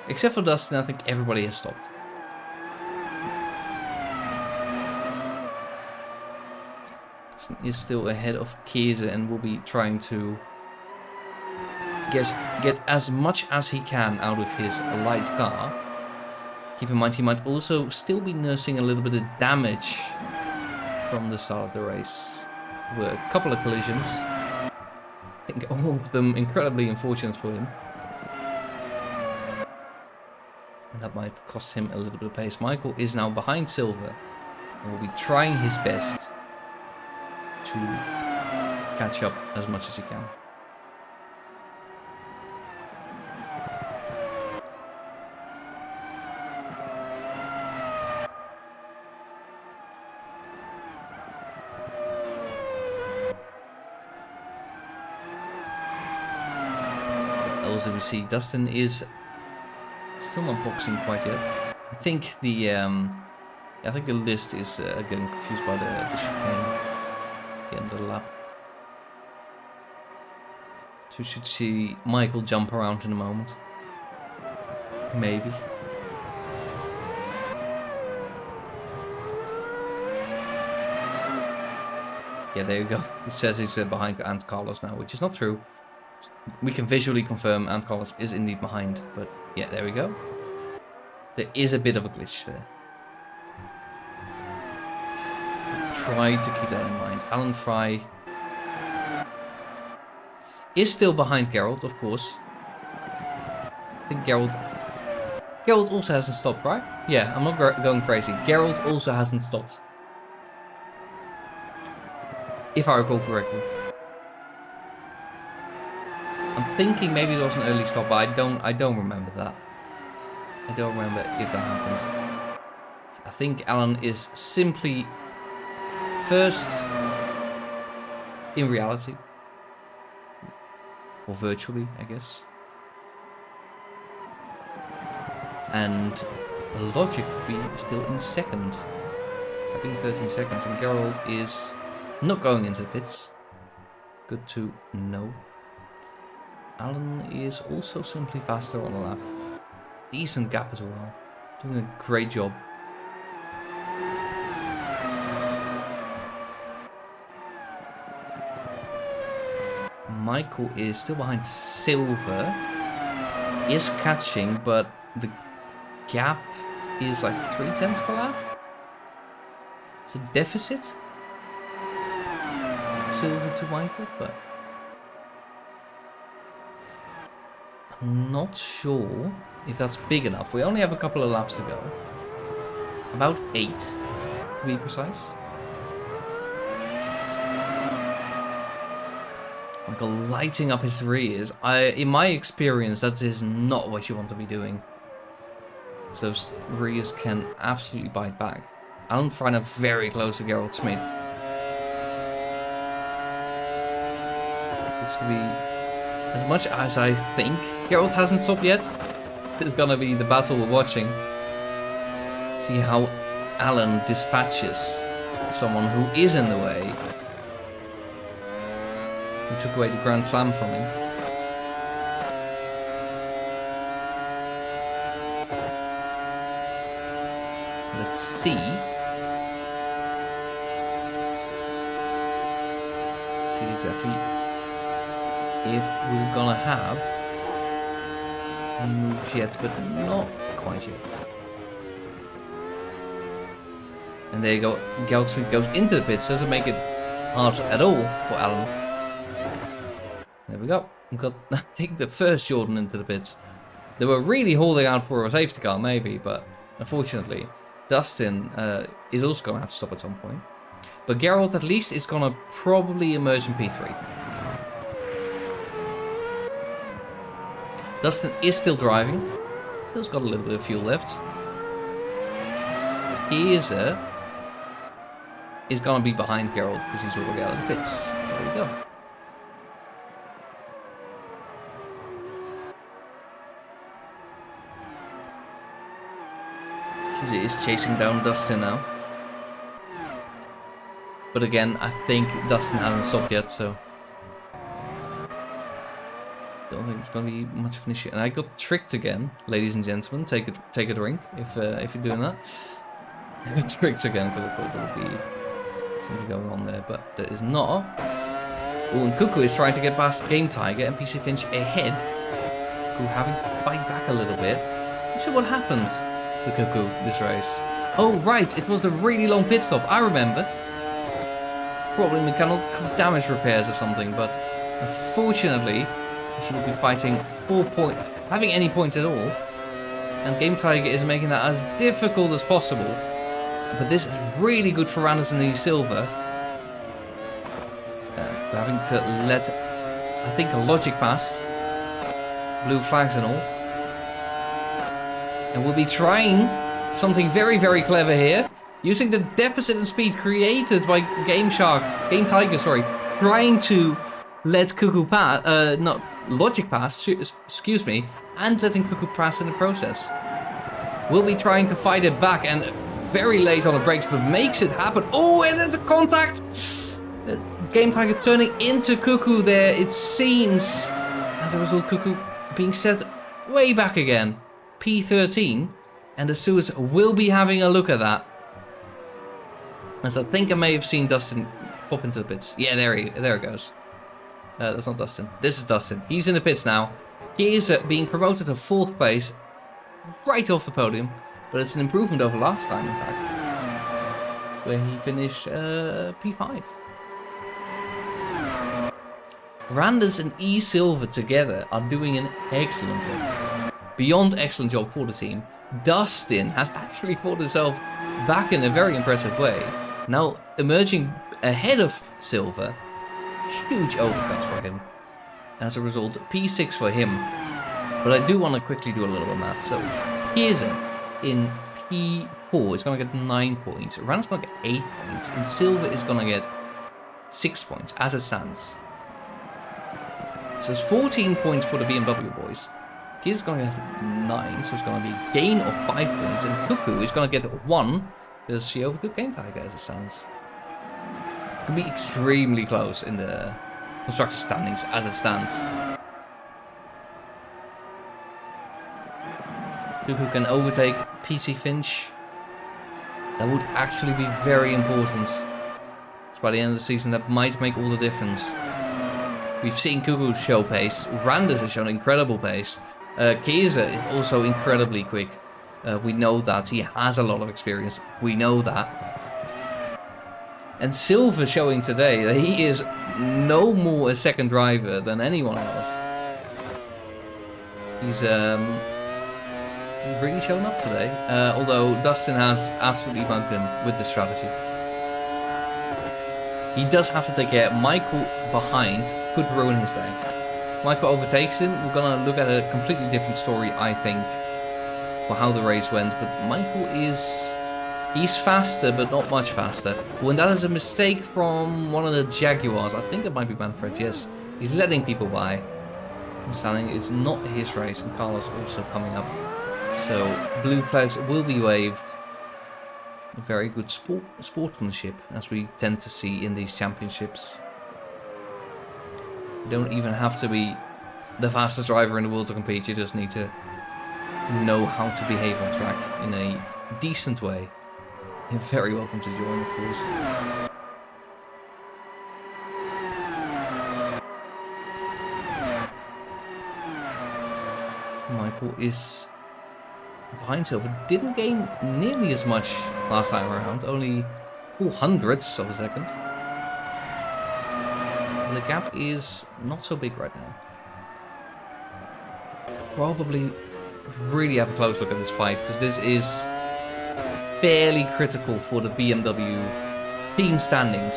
Except for Dustin, I think everybody has stopped. Dustin is still ahead of Chiesa and will be trying to get as much as he can out of his light car. Keep in mind, he might also still be nursing a little bit of damage from the start of the race. There were a couple of collisions. I think all of them incredibly unfortunate for him. And that might cost him a little bit of pace. Michael is now behind Silver and will be trying his best to catch up as much as he can. Also, we see Dustin is still not boxing quite yet. I think the list is getting confused by the chicane at the end of the lap. So we should see Michael jump around in a moment. Maybe. Yeah, there you go. It says he's behind Ant Carlos now, which is not true. We can visually confirm Ant Carlos is indeed behind, but yeah, there we go. There is a bit of a glitch there. Try to keep that in mind. Alan Fry is still behind Gerald, of course. I think Gerald also hasn't stopped, right? Yeah, I'm not going crazy. Gerald also hasn't stopped, if I recall correctly. I'm thinking maybe it was an early stop, but I don't remember that. I don't remember if that happened. I think Alan is simply first in reality. Or virtually, I guess. And Logic would be still in second. I think 13 seconds. And Gerald is not going into the pits. Good to know. Alan is also simply faster on the lap. Decent gap as well. Doing a great job. Michael is still behind Silver. Is catching, but the gap is like 0.3 per lap. It's a deficit. Silver to Michael, but I'm not sure if that's big enough. We only have a couple of laps to go. About 8, to be precise. Michael lighting up his rears. In my experience, that is not what you want to be doing. So those rears can absolutely bite back. Alan Freiner very close to Gerald Smith. Looks to be as much as I think. Gerald hasn't stopped yet. This is gonna be the battle we're watching. See how Alan dispatches someone who is in the way. Who took away the Grand Slam from him. Let's see. See exactly if we're gonna have any moves yet, but not quite yet. And there you go. Gerald Smith goes into the pits. Doesn't make it hard at all for Alan. There we go. We've got, I think, the first Jordan into the pits. They were really holding out for a safety car, maybe, but unfortunately, Dustin is also going to have to stop at some point. But Geralt at least is going to probably emerge in P3. Dustin is still driving. Still's got a little bit of fuel left. Kiese is going to be behind Geralt because he's already out of the pits. There we go. Kiese is chasing down Dustin now. But again, I think Dustin hasn't stopped yet, so don't think it's gonna be much of an issue. And I got tricked again, ladies and gentlemen. Take a drink if you're doing that. I got tricked again because I thought there would be something going on there, but there is not. Oh, and Cuckoo is trying to get past Game Tiger and PC Finch ahead. Cuckoo having to fight back a little bit. Not sure what happened to Cuckoo this race. Oh right, it was the really long pit stop. I remember. Probably mechanical damage repairs or something, but unfortunately she will be fighting having any points at all, and Game Tiger is making that as difficult as possible. But this is really good for Anderson and Silver. We're having to let, I think, a logic pass, blue flags and all, and we'll be trying something very, very clever here. Using the deficit in speed created by Game Tiger, trying to let Cuckoo pass, not logic pass, excuse me, and letting Cuckoo pass in the process. We'll be trying to fight it back, and very late on the brakes, but makes it happen. Oh, and there's a contact! Game Tiger turning into Cuckoo there, it seems. As a result, Cuckoo being set way back again. P13, and the stewards will be having a look at that. As I think I may have seen Dustin pop into the pits. Yeah, there it goes. That's not Dustin. This is Dustin. He's in the pits now. He is being promoted to 4th place, right off the podium. But it's an improvement over last time, in fact, where he finished P5. Randers and E Silver together are doing an excellent job. Beyond excellent job for the team. Dustin has actually fought himself back in a very impressive way. Now emerging ahead of Silver. Huge overcuts for him. As a result, P6 for him. But I do want to quickly do a little bit of math. So here's in P4 is going to get 9 points. Ran's going to get 8 points. And Silver is going to get 6 points as it stands. So it's 14 points for the BMW boys. He's going to have 9, so it's going to be a gain of 5 points. And Cuckoo is going to get 1 because she overtook Game Tiger as it stands. It can be extremely close in the constructor standings as it stands. Cuckoo can overtake PC Finch. That would actually be very important. So by the end of the season, that might make all the difference. We've seen Cuckoo show pace. Randers has shown incredible pace. Kiese is also incredibly quick. We know that. He has a lot of experience. We know that. And Silver showing today that he is no more a second driver than anyone else. He's really shown up today. Although Dustin has absolutely mugged him with this strategy. He does have to take care. Michael behind could ruin his day. Michael overtakes him. We're going to look at a completely different story, I think, for how the race went. But Michael he's faster, but not much faster. When that is a mistake from one of the Jaguars, I think it might be Manfred, yes. He's letting people by. Understanding it's not his race, and Carlos also coming up. So blue flags will be waved. Very good sportsmanship, as we tend to see in these championships. You don't even have to be the fastest driver in the world to compete. You just need to know how to behave on track in a decent way. You're very welcome to join, of course. Michael is behind Silver. Didn't gain nearly as much last time around. Only 0.04 of a second. The gap is not so big right now. Probably really have a close look at this fight, because this is fairly critical for the BMW team standings.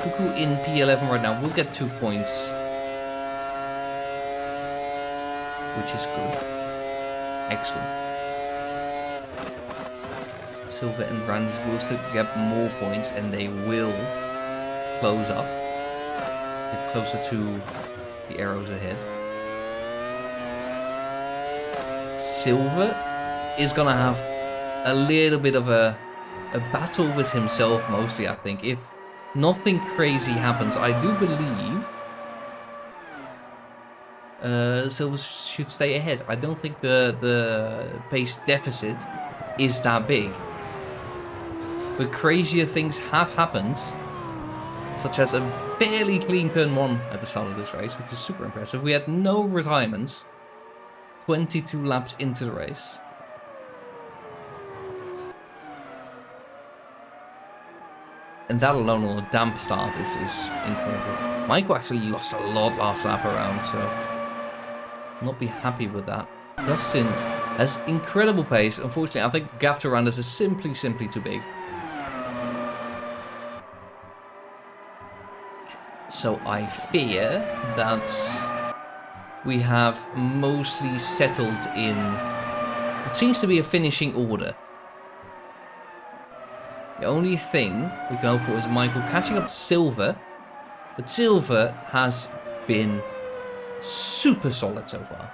Cuckoo in P11 right now will get 2 points, which is good. Excellent. Silver and Randers will still get more points, and they will close up, get closer to the arrows ahead. Silver is gonna have a little bit of a battle with himself, mostly, I think. If nothing crazy happens, I do believe Silver should stay ahead. I don't think the pace deficit is that big. But crazier things have happened, such as a fairly clean turn 1 at the start of this race, which is super impressive. We had no retirements, 22 laps into the race. And that alone on a damp start is incredible. Michael actually lost a lot last lap around, so not be happy with that. Dustin has incredible pace. Unfortunately, I think the gap to Randers is simply too big. So I fear that we have mostly settled in what seems to be a finishing order. The only thing we can hope for is Michael catching up to Silver, but Silver has been super solid so far.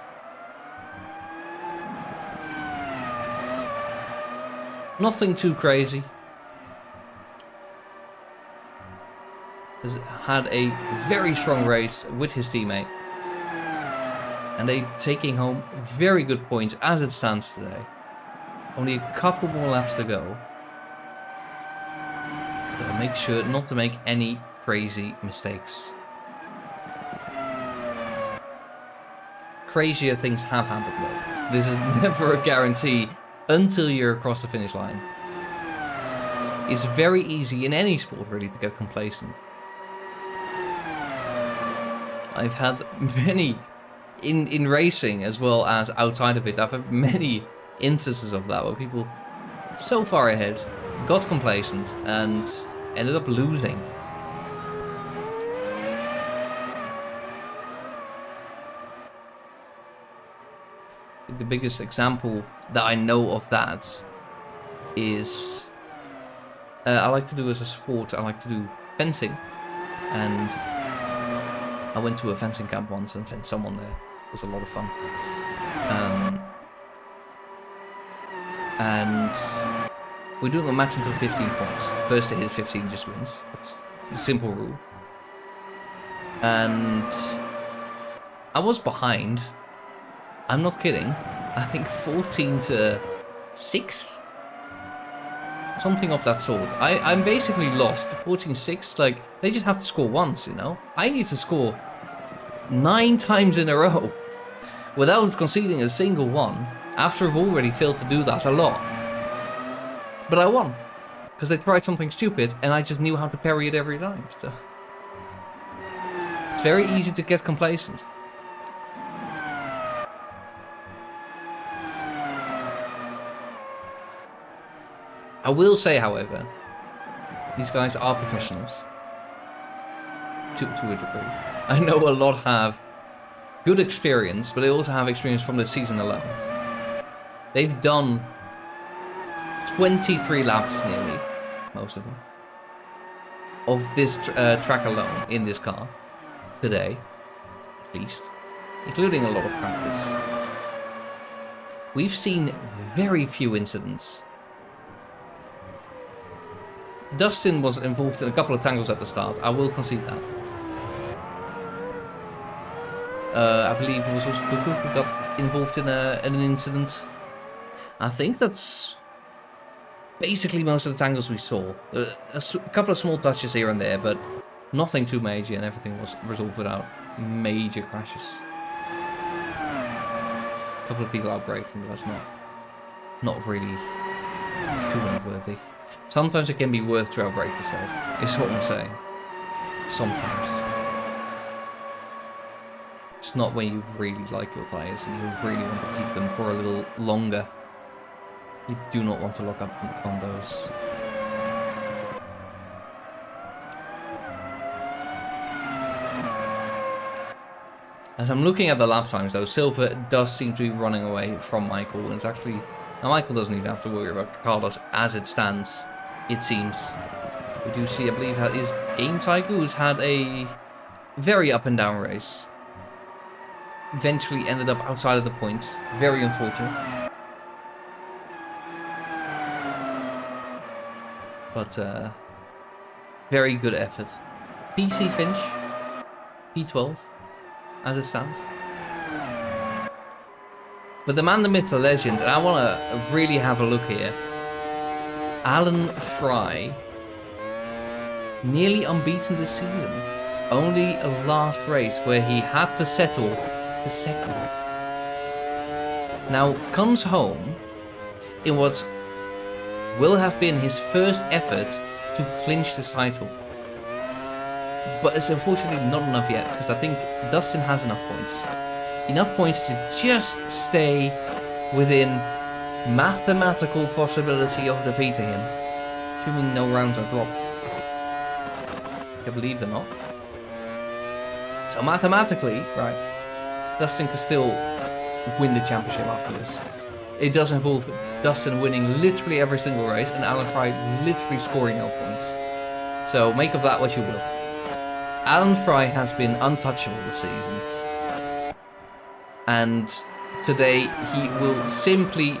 Nothing too crazy. Has had a very strong race with his teammate, and they taking home very good points as it stands today. Only a couple more laps to go. So make sure not to make any crazy mistakes. Crazier things have happened though. This is never a guarantee until you're across the finish line. It's very easy in any sport really to get complacent. I've had many, in racing as well as outside of it, I've had many instances of that where people so far ahead got complacent and ended up losing. The biggest example that I know of that is I like to do as a sport, I like to do fencing, and I went to a fencing camp once and fenced someone there. It was a lot of fun. And we're doing a match until 15 points. First to hit 15 just wins. That's the simple rule. And I was behind. I'm not kidding. I think 14-6? Something of that sort. I'm basically lost. 14-6, like, they just have to score once, you know? I need to score 9 times in a row without conceding a single one, after I've already failed to do that a lot. But I won, because they tried something stupid, and I just knew how to parry it every time, so... It's very easy to get complacent. I will say, however, these guys are professionals. To a degree. I know a lot have good experience, but they also have experience from the season alone. They've done 23 laps nearly, most of them, of this track alone in this car today, at least, including a lot of practice. We've seen very few incidents. Dustin was involved in a couple of tangles at the start, I will concede that. I believe it was also Cuckoo who got involved in an incident. I think that's basically most of the tangles we saw. A couple of small touches here and there, but nothing too major, and everything was resolved without major crashes. A couple of people out braking, but that's not really too noteworthy. Sometimes it can be worth to outbrake yourself, is what I'm saying. Sometimes. It's not when you really like your tyres and you really want to keep them for a little longer. You do not want to lock up on those. As I'm looking at the lap times though, Silva does seem to be running away from Michael. And it's actually... Now Michael doesn't even have to worry about Carlos as it stands, it seems. We do see, I believe, that is Game Tiger, who's had a very up and down race. Eventually ended up outside of the points. Very unfortunate. But very good effort. PC Finch, P12, as it stands. But the man, the myth, the legend, and I want to really have a look here. Alan Fry, nearly unbeaten this season. Only a last race where he had to settle for second. Now comes home in what will have been his first effort to clinch this title. But it's unfortunately not enough yet, because I think Dustin has enough points. Enough points to just stay within mathematical possibility of defeating him. Assuming no rounds are dropped. I believe they're not. So mathematically, right, Dustin can still win the championship after this. It does involve Dustin winning literally every single race and Alan Fry literally scoring no points. So make of that what you will. Alan Fry has been untouchable this season. And today he will simply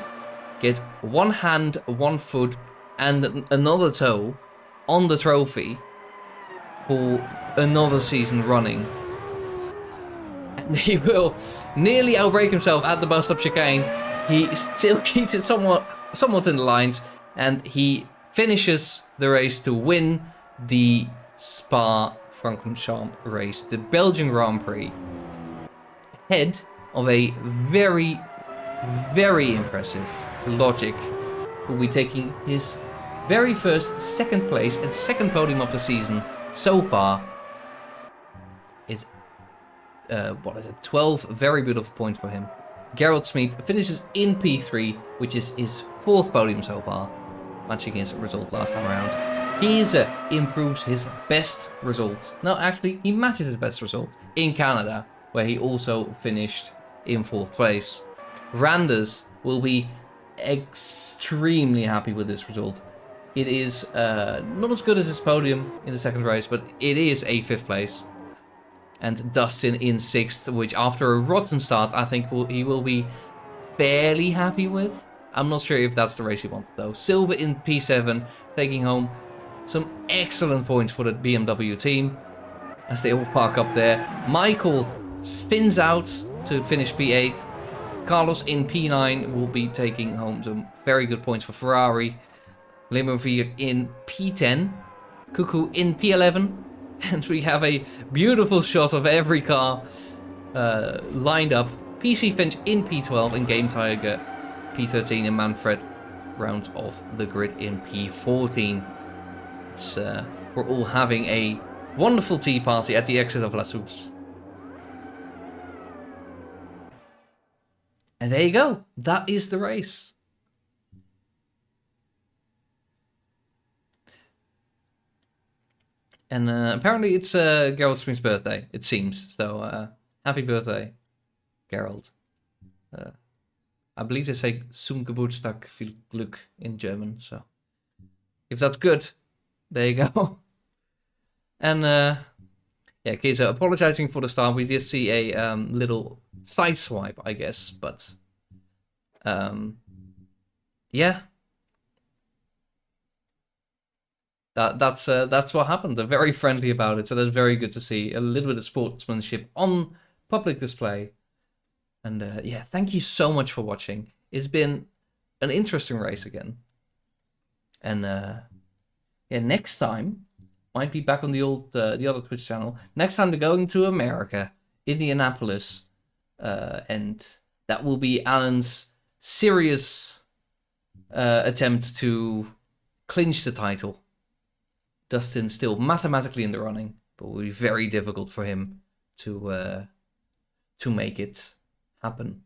get one hand, one foot and another toe on the trophy for another season running. And he will nearly outbreak himself at the bus stop chicane. He still keeps it somewhat in the lines, and he finishes the race to win the Spa-Francorchamps race, the Belgian Grand Prix, ahead of a very, very impressive Logic, who will be taking his very first second place and second podium of the season so far. It's 12 very beautiful points for him. Gerald Smith finishes in P3, which is his fourth podium so far, matching his result last time around. He improves his best result. No, actually, he matches his best result in Canada, where he also finished in fourth place. Randers will be extremely happy with this result. It is not as good as his podium in the second race, but it is a fifth place. And Dustin in sixth, which after a rotten start, I think he will be fairly happy with. I'm not sure if that's the race he wanted though. Silva in P7, taking home some excellent points for the BMW team as they all park up there. Michael spins out to finish P8. Carlos in P9 will be taking home some very good points for Ferrari. Limovir in P10. Cuckoo in P11. And we have a beautiful shot of every car lined up. PC Finch in P12 and Game Tiger P13 and Manfred rounds off the grid in P14. We're all having a wonderful tea party at the exit of La Source. And there you go. That is the race. And apparently it's Gerald Smith's birthday, it seems. So happy birthday, Gerald. I believe they say zum Geburtstag viel Glück in German. So if that's good, there you go. And yeah, okay, so apologizing for the start. We did see a little side swipe, I guess. But yeah. That's what happened. They're very friendly about it, so that's very good to see. A little bit of sportsmanship on public display. And yeah, thank you so much for watching. It's been an interesting race again. And yeah, next time might be back on the other Twitch channel. Next time they're going to America, Indianapolis, and that will be Alan's serious attempt to clinch the title. Dustin still mathematically in the running, but it will be very difficult for him to to make it happen.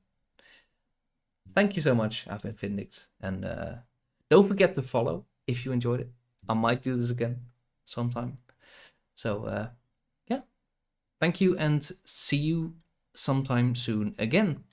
Thank you so much, I've been Vindict, and don't forget to follow if you enjoyed it. I might do this again sometime. So yeah, thank you, and see you sometime soon again.